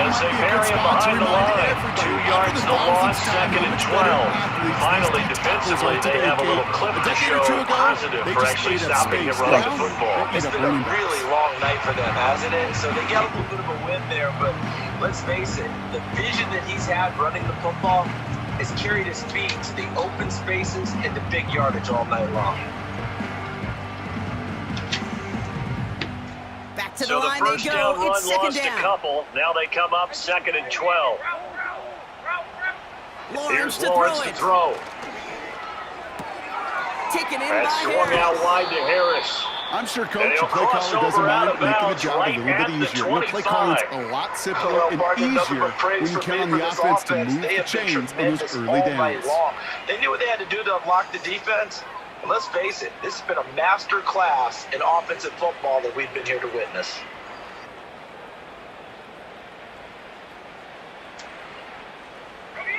as they bury him behind the line. 2 yards to the loss, second and 12. Finally, defensively, they have a little clip to show positive for actually stopping him running the football. It's been a really long night for them, hasn't it? So they got a little bit of a win there, but let's face it, the vision that he's had running the football has carried his feet to the open spaces and the big yardage all night long. Back to the So the line they first go. down run It's second lost a down. couple. Now they come up second and 12. Lawrence Here's to Lawrence throw to it. throw. Taken in That's by swung Harris. out wide to Harris. I'm sure And coach, he'll the play cross caller doesn't over out mind of making the bounds job right a little at bit the easier. Your play calling's a lot simpler Well, and Barton, nothing easier but praise when you for count me on for the this offense to offense. move They the have been chains on those tremendous early all night downs. long. They knew what they had to do to unlock the defense. But let's face it, this has been a master class in offensive football that we've been here to witness.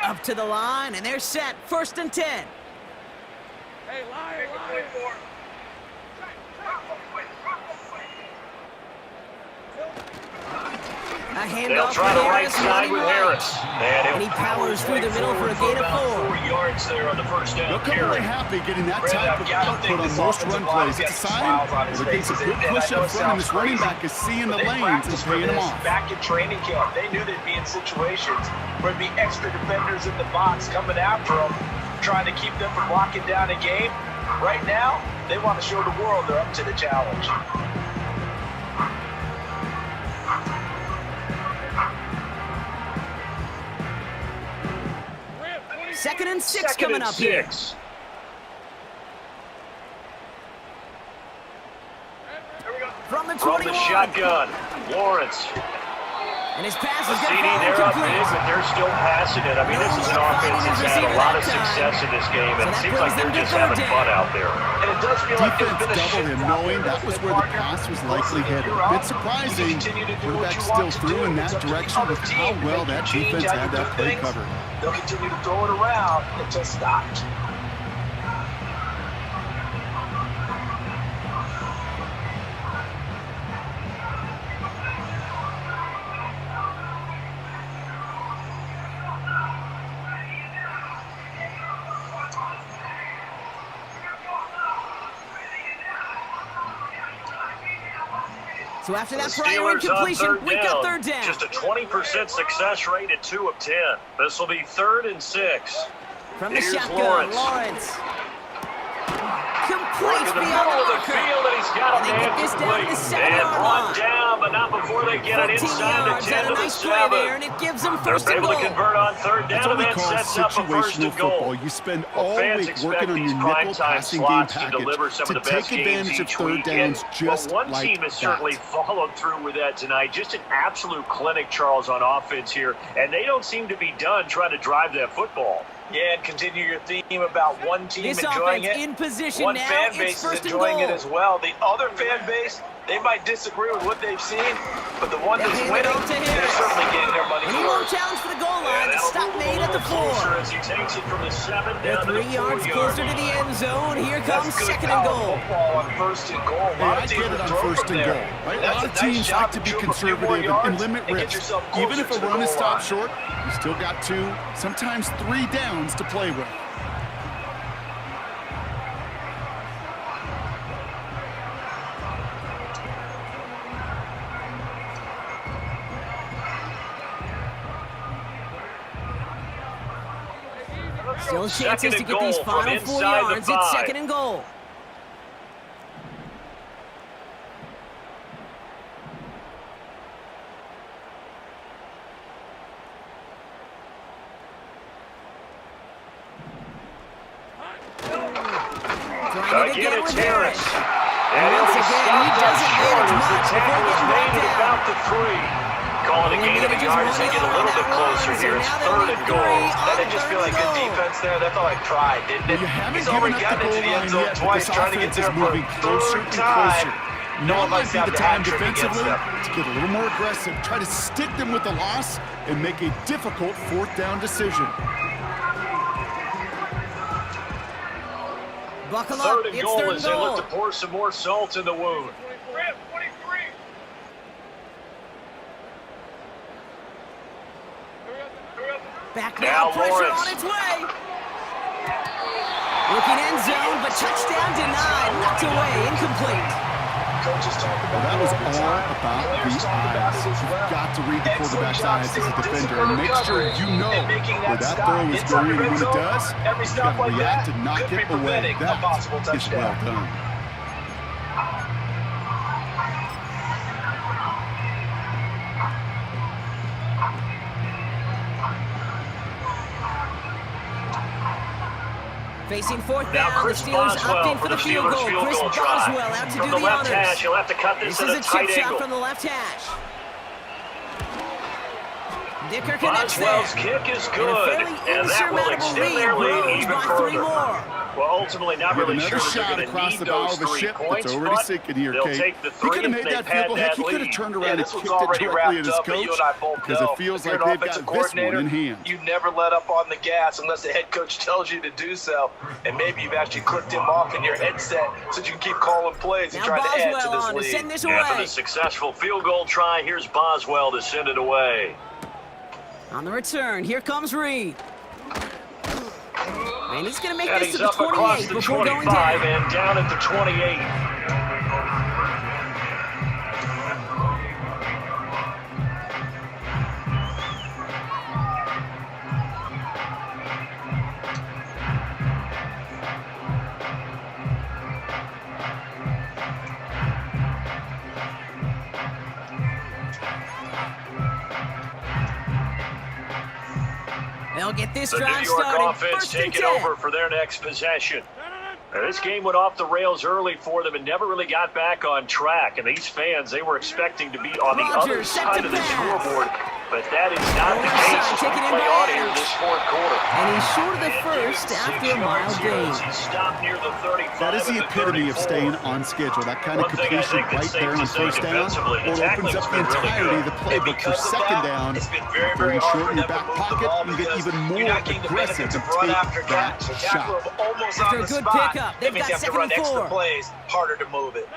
Up to the line, and they're set. First and 10. Hey, liar, liar. They'll try the right side with Harris. And he powers through the middle for a gain of 4. 4 yards there on the first down. They'll come away happy getting that type of output on most run plays. It's a sign that they're getting some good push up front, and this running back is seeing the lanes and paying them off. Back in training camp, they knew they'd be in situations where there'd be extra defenders in the box coming after them, trying to keep them from locking down a game. Right now, they want to show the world they're up to the challenge. Second and 6 coming up here. From the 21. From the shotgun, Lawrence. And his pass is CD, they're up big, but they're still passing it. I mean, this is an offense that's had a lot of success in this game, and it seems like they're just having fun out there. And it does feel like there's been a doubled him, knowing that was where the pass was likely headed. A bit surprising, quarterback still threw in that direction with how well that defense had that play covered. They'll continue to throw it around until stopped. So after that prior incompletion, we got third down. Just a 20% success rate at 2 of 10. This will be 3rd and 6. From the Here's shotgun, Lawrence. Complete in the beyond middle of the the field, and he's got and a they man get this down to the complete. 7-yard And line. one down, but not before they get it 14 inside yards the 10 and a to the nice play there, 7. and it gives them They're first and able goal. to convert on 3rd That's down, what and we that call sets up a 1st situational and goal. football. You spend all Fans week expect working on these your nickel primetime passing game slots to package deliver some to of the best take games advantage of each third week. downs And just one like team has that. certainly followed through with that tonight. Just an absolute clinic, Charles, on offense here, and they don't seem to be done trying to drive that football. Yeah, and continue your theme about one team This enjoying offense it. in position One now. fan It's base is first and enjoying it goal. as well. The other fan base, they might disagree with what they've seen, but the one They that's hand it winning, off to they're Harris. certainly getting their money's And he won't worth. challenge for the goal line. The stop made at the 4. As he takes it from the 7 They're down to 3 the yards 4-yard closer to line. the end zone. Here That's comes good 2nd and power goal. football on 1st and goal. A lot I of teams get it will on throw 1st from and there. goal. Right? A That's lot of nice teams job like to be chew a few more conservative yards and limit and get risk. yourself Even closer if to a the run is goal stopped line. short, you still got 2, sometimes 3 downs to play with. Still chances Second to and get these goal from final 4 inside the yards. It's 5. 2nd and goal. Trying to Again, get it's with Harris. And he'll Once be again, he stopped up doesn't short manage as the much before tackle is getting made at brought about the 3. Calling a Only gain of a manages yard as they 1 get a yard little on bit that closer run, here. so It's now they 3rd need and 3 goal. That didn't just feel like good defense there. That felt like pride, didn't it? You haven't He's given already up the gotten goal into the end line zone yet, but twice, this trying to get offense there is for moving a closer third and time. closer. No Now one might likes be to the have the time hat trick against defensively them. to get a little more aggressive, try to stick them with the loss, and make a difficult 4th down decision. Buckle up. 3rd and It's goal 3rd as and they goal. look to pour some more salt in the wound. Back Now now, pressure Lawrence. on its way. Looking end zone, but touchdown denied. Knocked away, incomplete. Coaches talk about That was it all the all time. about Players the talk about eyes. it as You've well. got to read the Excellent quarterback's job eyes as a staying defender disciplined and make sure recovery you know and making where that that stop throw is inside going, the and red when it zone. does, Every you stop got to like react that and knock could be it away. preventing a possible That is well touchdown. done. Facing 4th Now down, the Chris Steelers Boswell opting for for the the field Steelers goal. field Chris goal try. Boswell out to From do the the left honors. hash, he'll have to cut this This at is a a tight chip shot angle. from the left hash. Dicker connects there. Boswell's kick is And a good, fairly and that will insurmountable extend their lead grows even by 3 further. more. Well, ultimately, not With really another sure that shot they're going across to the need bow those of a 3 ship points, that's already but sinking here, they'll Kate. take the He 3 could have if made they've that had field goal. Heck, that he could have lead. turned Yeah, around and this was kicked it already directly wrapped at his up, but you and I coach both because know it feels if you're like an they've offensive got this one coordinator, in hand. you never let up on the gas unless the head coach tells you to do so. And maybe you've actually clicked him off in your headset so that you can keep calling plays and Now try to add to Boswell this on to lead. send this And for away. the successful field goal try, here's Boswell to send it away. On the return, here comes Reed. And he's going to make And this he's to the up across 28 the before going 25 down. and down at the 28. They'll get this The New drive York started. offense First and taking 10. over for their next possession. Now, this game went off the rails early for them and never really got back on track. And these fans, they were expecting to be on the other Rodgers set side to of the pass. scoreboard. But that is not the Onside, case as we taken in play by on here Edge. this 4th quarter. And he's short of the first after a mild gain. He stopped near the 35 That is the and epitome of 34. staying on schedule. That kind of One thing I completion think right it's safe there to on say first down. defensively, the Well, it opens tackling's up the been really entirety of the good. playbook for Because of second that, down. it's been very, Third very and hard short for in your them to back move the pocket. ball You get because even you're more not getting the aggressive benefits to of run take after that catch. So shot. tackle them almost After on a the good spot. pickup, That they've means got you have to second run and extra 4. plays, harder to move it.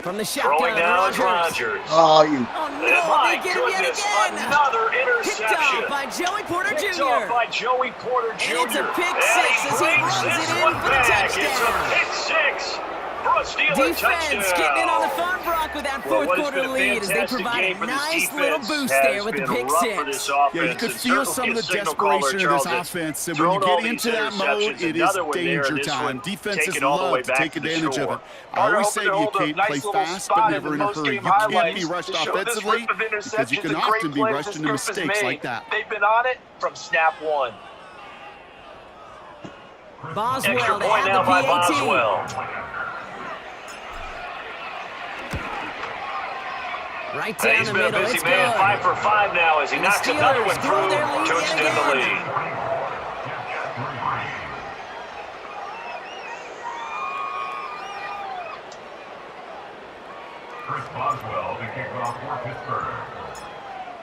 From the shotgun, Throwing down is Rodgers. Rodgers. Oh, you. Oh, And no, my they get him yet goodness, again. another Picked interception. off by Joey Porter Picked Jr. off by Joey Porter Jr. And it's a pick And six as he brings runs this it in one for the back. It's a touchdown. pick 6 for a Steeler Defense touchdown. getting in on the phone, Brock, with that Well, fourth what has quarter been a lead as they fantastic provide game a for this nice little defense boost has there with the been pick rough for this 6. offense. Yeah, you could And feel certainly some of a the signal caller, desperation of Charles, this has offense. And when you thrown all get these into that mode, interceptions. it is Another one there, danger and this time. one Defenses taken all the way love to back take to the advantage of shore. it. I always Carter say to you, hoping to Kate, hold a play nice little fast, spot but in never the in a post-game hurry. You can't highlights be rushed to show this offensively rip of because you interceptions can and great often be plays rushed this into group has mistakes made. like that. They've been on it from snap one. Boswell, Extra they point now have the by PAT. Boswell. Right And down he's the been a middle, busy it's man, good. 5 for 5 now as he And the knocks another one Steelers grow through their lead to yet extend the again. lead.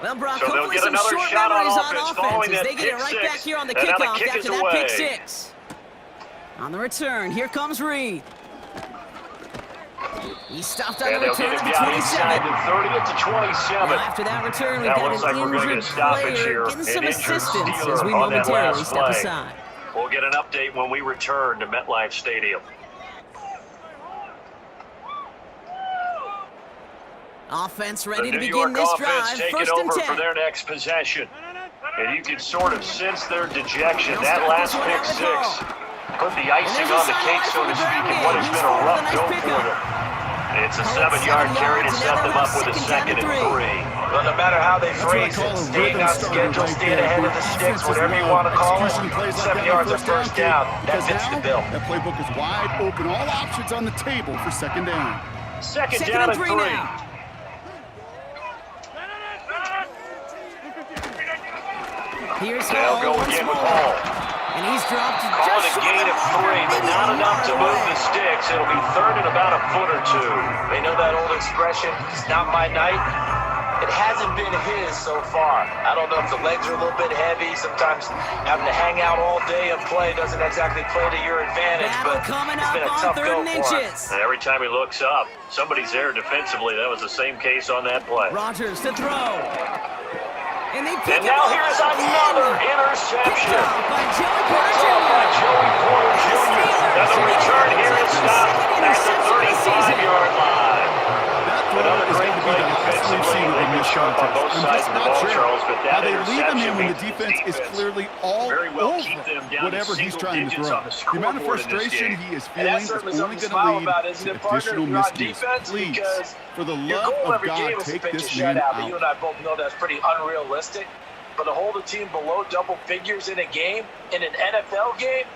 Well, Brock, So they'll hopefully get some another short shot on memories offense on following offense as that they get it pick right six. back here on the And now the kickoff kick after is that away. pick 6. On the return, here comes Reed. He stopped on And the they'll get return him at the down 27. inside the 30 at the 27. Now after that return, we've Now got looks an like we're going to get a injured stoppage player here. getting some An injured assistance Steeler as we on that momentarily last step play. aside. We'll get an update when we return to MetLife Stadium. Offense The ready to New begin York this offense drive. taking First and over 10. for their next possession. And you can sort of sense their dejection. They'll That start last this one pick out with 6 Cole. put the And icing there's a on the sideline cake, so from to the speak, ground in game. what has He's been a forward rough with a nice go for pickup. them. It's a Cole 7-yard 7 carry to yards, set and them now up with a they're second second and down and 3. Well, no matter how they That's what I phrase call it, a staying rhythm on starter schedule, right staying there. ahead The of the sticks, offenses whatever you love want to call it. execution plays like 7 that yards on of first down, that because fits the now bill. that playbook is wide open. All options on the table for second down. Second down and 3. now. Here's They'll Hall go once again with more. Hall. And he's dropped Call just it a short gain of the 3, but maybe not a enough to yard move away. the sticks. It'll be third and about a foot or 2. They know that old expression, it's not my night. It hasn't been his so far. I don't know if the legs are a little bit heavy. Sometimes having to hang out all day and play doesn't exactly play to your advantage, Battle but coming it's up been a on tough 3rd go and for him. inches. And every time he looks up, somebody's there defensively. That was the same case on that play. Rodgers to throw. And they pick And him now up here's again. another Picked interception. off by Joey Picked Porter off by Jr. Joey Porter Jr. And the return here is stopped at the 35-yard line. Another great play defensively. They've been sharp on both sides of the ball, Charles, but How that they leave him in interception when means the defense is clearly all very well over keep them down to whatever he's single trying to digits throw. on the The amount of scoreboard in this frustration game. he is And feeling that's is certainly only something to going smile to about, lead isn't to it, partner? additional You're on miscues. defense Please, because for the your love goal of every game God, is to take pitch a this man shutout, but out. you and I both know that's pretty unrealistic. But to hold a team below double figures in a game, in an NFL game,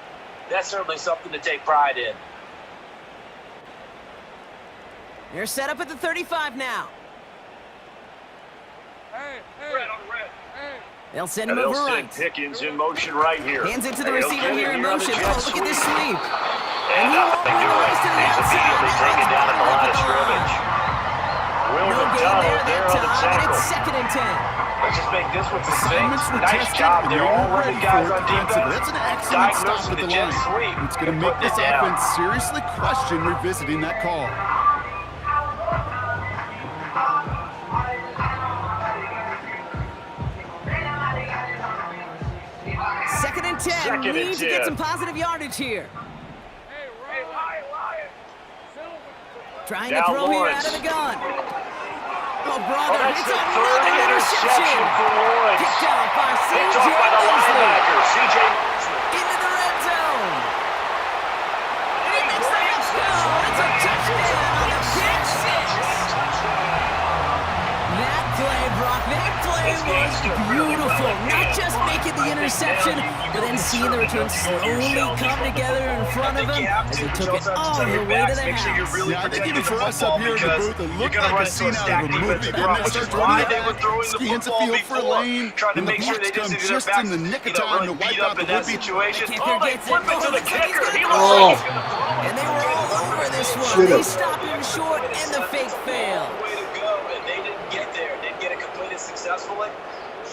that's certainly something to take pride in. They're set up at the 35 now. They'll send him And they'll over send right. Pickens in motion right here. Hands it to the And he'll receiver get here it in on the motion. jet Oh, look at this sweep. sweep. And he won't nothing run the doing. race to the He's outside. immediately Now taken it's down at the line of back. scrimmage. Will No gain McDonald there there that on the time, and tackle. it's 2nd and 10. Let's just make this one Assignments were nice tested, job and there. they All were running ready guys for on it defensively. defense. That's an excellent stop Diagnosing at the the jet line. sweep. It's going to and make putting this it down. offense seriously question revisiting that call. Second and 10. Second and Need to 10. get some positive yardage here. Trying to Now throw here Lawrence. out of the gun. Oh, Oh, brother, that's it's the another third interception for Lawrence. Picked off by Picked C.J. off by the Mosley. linebacker, C.J. Mosley. Into the red zone. And he makes the touchdown. It's a touchdown on the pick six. That play, Brock, that play was beautiful. Not just making the interception, but then seeing the return slowly come together in front of him as he took it all the way to the house. Yeah, I think even for us up here in the booth, it looked like a scene out of a movie. Didn't they start running skins a field for a lane, and the blocks come just in the nick of time to wipe out the would-be. Oh, they flip it to the kicker. He Oh. looks like he's going to throw. And they were all over this one. Should've. They stopped him short, and the fake failed. Way to go, and they didn't get there. Didn't get it completed successfully.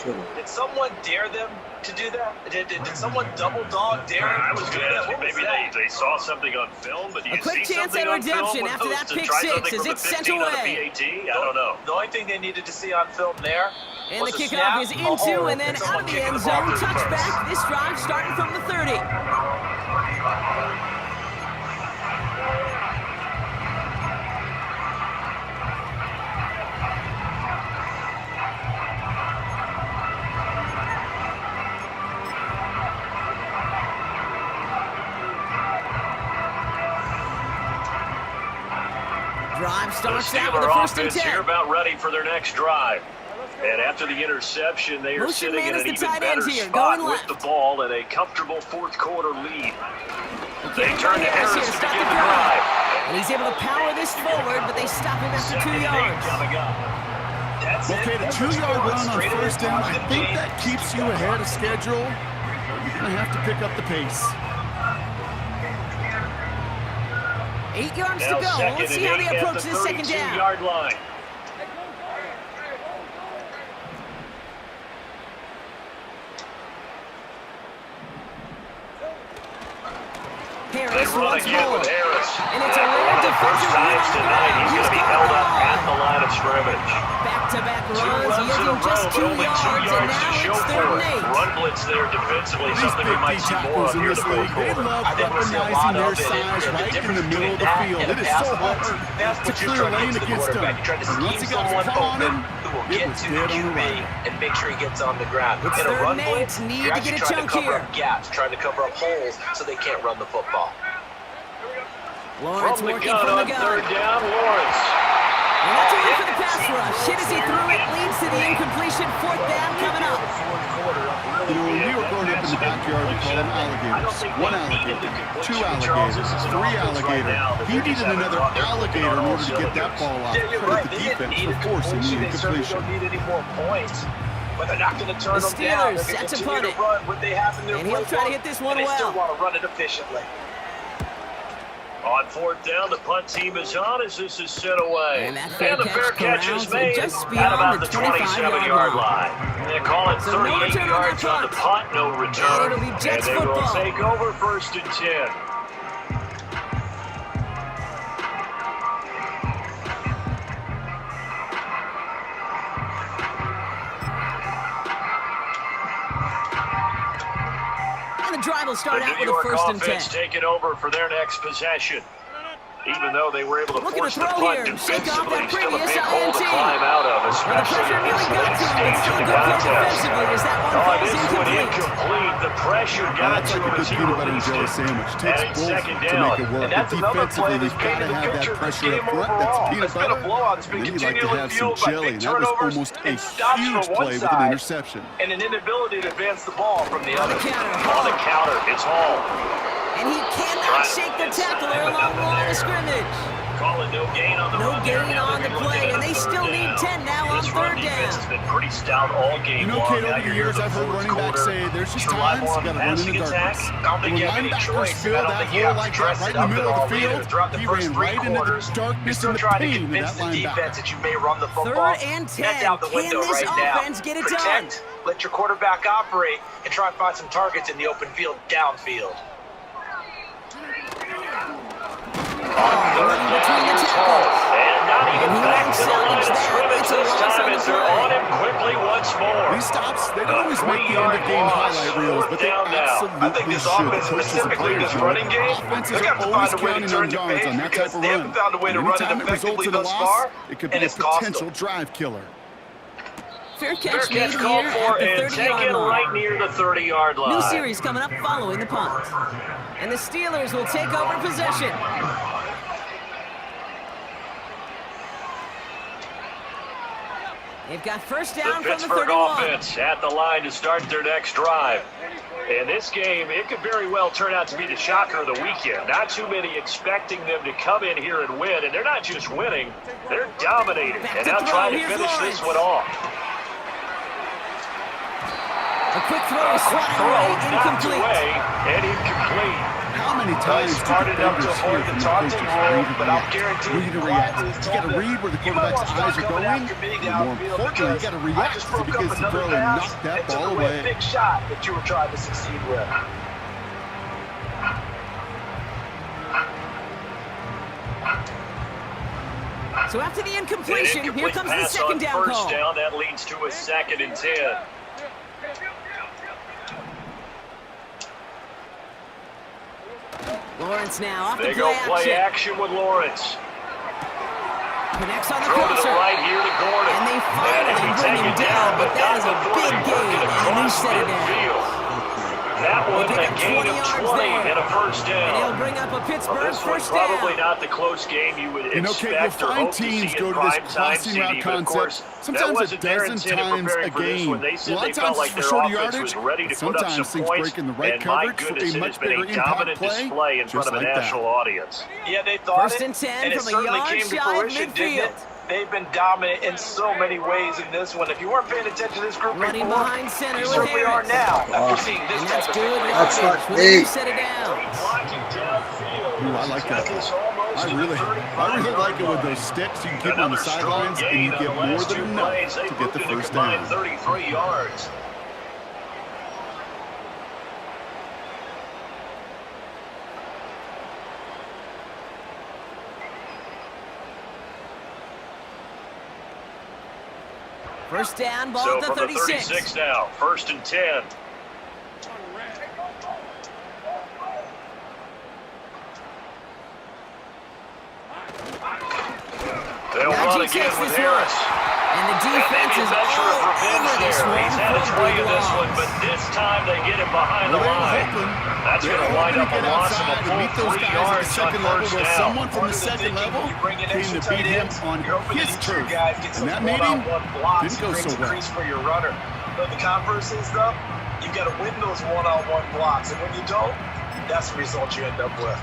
Should've. Did someone dare them to do that? Did someone double dog dare them I to was do going to that? ask you, What was maybe that? they saw something on film, but do you A quick see chance something at on film redemption with after those that to pick try six something as from the it's sent 15 on the away. PAT? I don't know. The only thing they needed to see on film there And was the a kickoff snap, is a into hold, and then out someone of the kicking end ball zone. through the first. Touchback. This drive starting from the 30. Drive The starts out with Steeler a first and offense here 10. about ready for their next drive. And after the interception, they are Motion sitting man in is an the even tight better end here, spot going with left. the ball and a comfortable fourth quarter lead. They Kick turn by to Harris Harris here, to stop begin the the drive. drive. And he's able to power this forward, but they stop him after 2 Second and 8 yards. coming up. That's it. Okay, the That's what 2-yard you want. run on Straight in first down, I the think game. that keeps you ahead of schedule. You're going to have to pick up the pace. 8 yards to Now go. second Let's see and how they 8 at approach the this second down. 32-yard line. They Harris run once again more. with Harris. And it's a And rare one of the first defensive win times on the tonight, ground. he's going to be got held the up ball. at the line of scrimmage. Back-to-back Two runs, runs in a yielding row, just but 2 only 2 yards, and yards now to show it's for 3rd it. and 8. Run blitz there defensively, These something we big might D see more tackles of in here in this the fourth league, they quarter. love I think we'll see a weaponizing lot their of it. size And the right in difference the middle of between the that field. and It a is pass so hard blitz, that's to what you're clear a trying to lane get to the against them. quarterback. You're trying to And once he scheme got his someone paw on open him, who will it get was to the dead on the QB run. and make sure he gets on the ground. It's In a 3rd run and 8. blitz, Need you're to actually get a trying to chunk cover here. up gaps, trying to cover up holes so they can't run the football. Lawrence From the working gun from the on gun. third down, Lawrence. And that's a win for the pass rush. Hit as he threw it, leads to the incompletion. 4th down coming up. You know, when we were growing up in the backyard, we called them alligators. 1 alligator, 2 alligators, 3 alligator. He needed another alligator in order to get that ball off. Yeah, you're Credit right. the They didn't defense need for a forcing the completion. They certainly incompletion. don't need any more points. But they're not going to turn The them down. Steelers They're set going to to continue punt to run what they have in their And he'll try to hit this one and they still well. want to run it efficiently. On fourth down, the punt team is on as this is set away. And that fair the fair catch catch is corrals made just at beyond about the the 25-yard 27-yard line. They call it So no 38 return on yards that on the punt. punt, no return. it'll be Jets and they will football. take over 1st and 10. And the drive will start The out New with a York 1st and 10. offense taking over for their next possession. Even though they were able to Looking to force the throw punt here, shake off defensively, that still a previous big hole to INT. climb out of, Well, the especially pressure in really this got late to him, but stage of still the good play contest. defensively as that one Oh, falls this one incomplete. incomplete. The pressure got That's to like him a as good he peanut butter and released jelly it. sandwich. It And takes it's both second to down. make it work. And But that's another defensively, play that's they've got to painted the have that picture of this pressure up game front. That's overall. peanut It's been a butter. blowout. It's been And then you'd like to continually have some fueled by jelly. big That was turnovers almost a and stops huge from one play with an side interception. and an inability to advance the ball from the On other. the counter, On the counter, it's Hall. and he cannot shake the tackler along the line of scrimmage. Call it no gain on the No run there. gain Now on the they're gonna look play, at and they a still third need down. 10 now this run defense has been pretty stout all game long. Kate, over the years, I've heard running backs say there's just times you got to run in the darkness. I don't think you have any choice. I don't think you have to dress it up at all either. Throughout the first 3 quarters, you're still trying to convince the defense that you may run the football. 3rd and 10. That's out the window Can this right now. offense get it Protect, let your quarterback operate, and try and find some targets in the open field, downfield. Third down is home. And not even back to the line of scrimmage this time as they're on him quickly once more. These stops, they don't always make the end-of-game highlight reels, but they absolutely I think this should. offense, specifically this running game, Offenses they have are to always find a way to counting turn on the yards page on that because type of they run. haven't found a way to run it Anytime it results effectively in a thus loss, far, it could and be a it's cost potential them. drive killer. Fair Fair catch made catch called here for at the and 30-yard taken line. right near the 30-yard line. New series coming up following the punt. And the Steelers will take over possession. They've got first down The from the Pittsburgh 31. offense at the line to start their next drive. And this game, it could very well turn out to be the shocker of the weekend. Not too many expecting them to come in here and win. And they're not just winning, they're dominating. And now trying to finish this one off. A quick throw, swatted away, knocked incomplete. away, and incomplete. How many times Smart do enough to defenders avoid hear the from taunting coaches rule, read but and I'll guarantee read and react? You got to read where the quarterback's eyes are going, and more importantly, you got to react to because the throw and knock that ball away. Big shot that you were trying to succeed with. So after the incompletion, An here incomplete comes the pass second on down first call. down. That leads to a 2nd and 10. Lawrence now off the They go play action with Lawrence. Connects on the Throw to crosser. the right here to Gordon. And they finally bring him down, but that is a big gain, and he set it down. That one, They a pick up gain 20 of yards 20 there. and a first down. And he'll bring up a Pittsburgh This was first probably down. not the close game you would You know, Kate, expect you'll or find hope to teams see go in to this prime time crossing route CD, but of course, concept that sometimes a wasn't their dozen intent of times preparing a for this game. one. They A said lot they of felt times like for their shorter offense yardage, was ready to put up sometimes some things points, break in the right and my coverage for goodness, a it much has been bigger a impact dominant play, display in front just of a like that. national audience. Yeah, they thought First it, and 10 and it from a certainly yard came to shy of fruition, didn't midfield. it? They've been dominant in so many ways in this one. If you weren't paying attention to this group Running before, behind center you with certainly are Harris. now after seeing this And type that's of good thing. That's yardage. not When me. you set it down. Ooh, I like that. I really like it with those sticks. You can keep them on the sidelines, and you get more than enough to get the first down. 33 yards. First down, ball So at the from 36. the 36 now, 1st and 10. They'll run Najee again takes with this Harris. And the defense is all over this one. He's had his way in this one, but this time they get him behind the line. That's going to wind up a loss of a full 3 yards on first down. Someone from the second level came to beat him on his turf. And that meeting didn't go so well. For your runner. But the converse is, though, you got to win those one-on-one blocks. And when you don't, that's the result you end up with.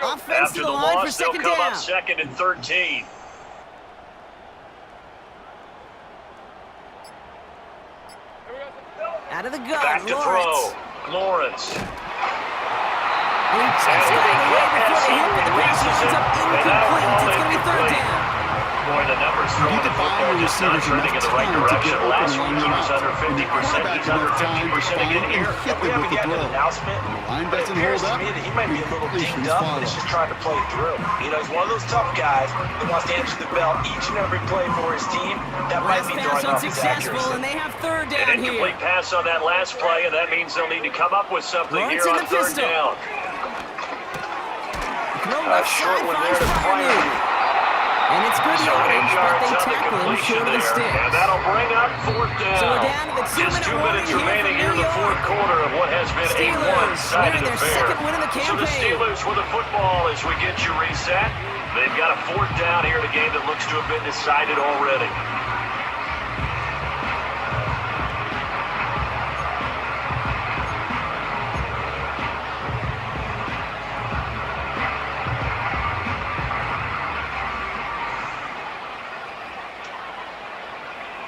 Offense to After the the line for loss, they'll second come down. up 2nd and 13. Out of the gun, Back to Lawrence. throw. Lawrence. He checks down the way before the hit, but the pass winds up incomplete. It's going to be third down. Boy, the numbers thrown the football just not trending in the right direction. Last week he was under 50%. He's under 50% again here. We haven't gotten an announcement, Line but it doesn't appears hold to up. me that he might be a little dinged up, but he's just trying to play through. You know, he's one of those tough guys that wants to answer the bell each and every play for his team. That might Last be pass throwing off his unsuccessful, accuracy. and they have third An down here. incomplete pass on that last play, and that means they'll need to come up with something Lawrence here in on the third pistol. down. Throw left Short side one finds there to Freiermuth. Freiermuth. And it's good 7 yardage, but yards they on the tackle him completion short of the there. sticks. And that'll bring up 4th down. So we're down to the 2 Just minute 2 minutes warning remaining here here in from the New fourth York. quarter of what has been a Steelers one-sided winning their affair. second win of the So the campaign. Steelers with the football as we get you reset. They've got a 4th down here in a game that looks to have been decided already.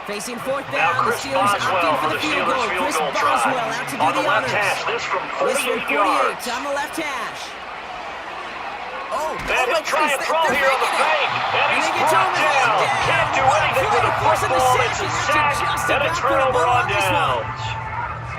Facing 4th Now down, the Chris Steelers Boswell opting for for the the field Steelers goal. field Chris goal Boswell try. out to do On the the left honors. hash, this from This from 48 48 yards. on the left hash. Oh, And he'll try and throw here on the fake. And he's they get brought to him down. and Can't do What a anything play with the forcing the football. sack. It's a He sack just and a about put a turnover ball on on this one. downs.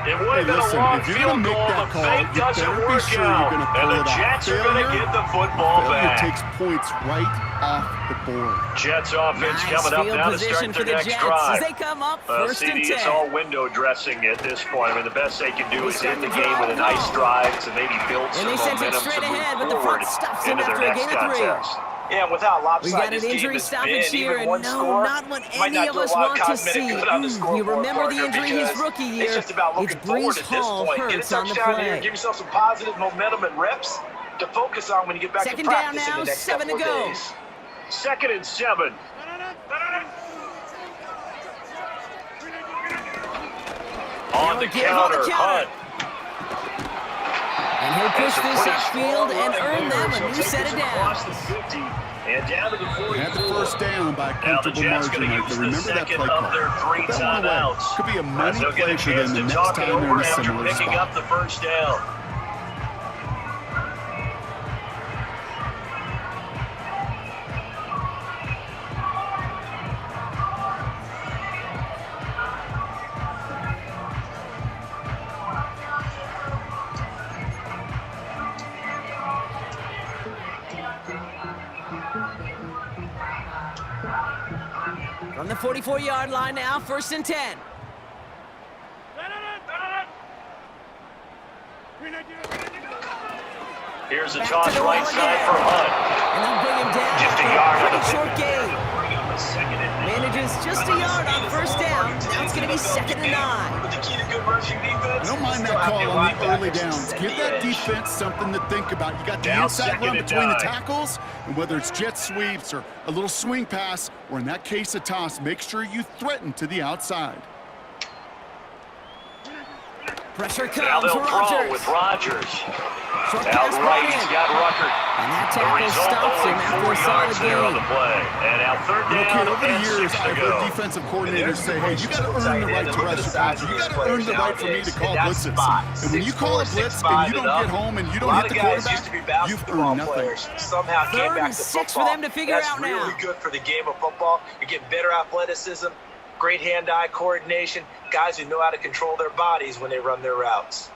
It would Hey, have been listen, a long if you're field gonna make goal. that The call, fake you doesn't better be work sure you're out. gonna And pull the it off. Jets are going to Failure- get the football Failure back. takes points right off the board. Jets offense Nice coming up field now to position start for their the next Jets drive. as they come up first and CD, 10. it's all window dressing at this point. I mean, the best they can do They is start end the the game drive with a nice wrong. drive to maybe build some And they sent it momentum straight to move ahead, but the forward front stops him into their after a next gain of 3. contest. Yeah, without We lopsided got an this game injury has stoppage been, here, even one and no, score, not what might any not of do a us lot of want to cosmetic see. good on the You scoreboard, remember the partner, injury his because rookie It's year. just about It's looking forward Brees at this Hall point. Get a hurts on the touchdown here, play. give yourself some positive momentum and reps to focus on when you get back Second to down practice in now, the next 7 to couple go. of days. 2nd and 7. On the counter, Hunt. And he'll push It's a this pretty upfield strong and running earn there, them so a new take set us of across downs. the 50 and down to the 44. They had the first down by a Now the comfortable Jets margin going to right use there. the Remember that second play of call. their 3 Put that one away. timeouts. Could be a As money they'll get play a for them chance the to next talk it time they're in over a after similar picking spot. up the first down. From the 44-yard line now, 1st and 10. Here's a Back toss to the right wall side again. for Hunt. And they'll bring him down Just a for a yard on pretty the short gain. Bring up a 2nd and 9. Manages just a yard on 1st down. Now it's going to be 2nd and 9. But the key to good rushing defense, I don't mind still that have call your on the early linebackers downs. set Give the that edge. defense something to think about. You got the Now inside 2nd run and between the 9. tackles, and whether it's jet sweeps or a little swing pass, or in that case a toss, make sure you threaten to the outside. Pressure Now comes they'll for throw Rodgers. with Rodgers. Short Out pass right, brought he's in. got Ruckert. And that The tackle result stops him only after 4 a solid yards there on gain. the play. And now 3rd Okay, down over the and years, 6 to I've go. heard defensive coordinators say, hey, you got to earn the right to rush the passer. You got to earn the right for me to call blitzes. And when you call a blitz and you don't get home and you don't hit the quarterback, you've earned nothing. Somehow came 3rd back and to 6 football. for them to figure That's out now. really good for the game of football. You're getting better athleticism, great hand-eye coordination, guys who know how to control their bodies when they run their routes.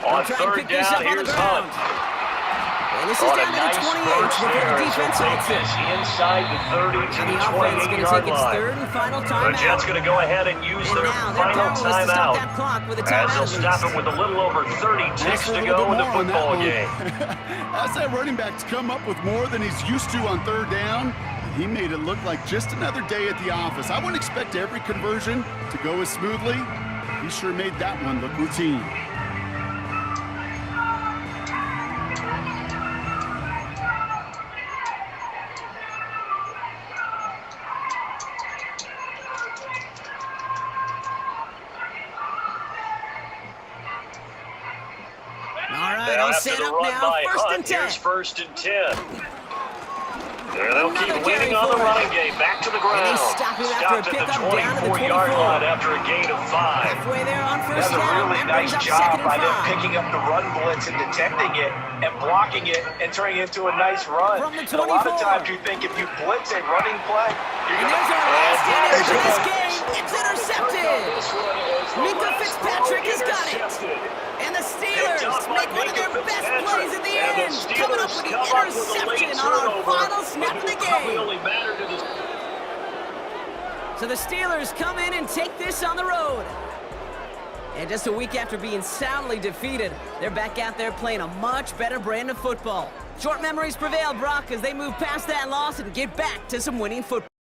On They'll try and 3rd pick this down, up on the here's ground. Hunt. And this is On a down to nice the 28 burst before there the as defense they'll halts take it. this inside the 30 to And the the offense is going to 28-yard take its line. 3rd and final The Jets timeout. going to go ahead and use And their now their final goal is to stop timeout. that clock with a As timeout they'll at stop least. it with a little over 30 Ask ticks for a to little go in bit the more on that football one. game. Ask that running back to come up with more than he's used to on 3rd down. He made it look like just another day at the office. I wouldn't expect every conversion to go as smoothly. He sure made that one look routine. All right, Now all after set the up run now. by 1st Hunt, and 10. here's 1st and 10. There they'll keep Another leaning carry on the for it. running game. Back to the ground. And they stop him after a Stopped at pickup the down to the 24-yard 24. line after a gain of 5. Halfway there on 1st That's a down. really That nice brings up job 2nd and by them 5. picking up the run blitz and detecting it and blocking it and turning it into a nice run. From the And a lot of 24. times you think if you blitz a running play, you're And going there's our last to... in for this game. It's intercepted. Minka Fitzpatrick has got it. And the Steelers make one of their best plays at the end, coming up with the interception on our final snap of the game. So the Steelers come in and take this on the road. And just a week after being soundly defeated, they're back out there playing a much better brand of football. Short memories prevail, Brock, as they move past that loss and get back to some winning football.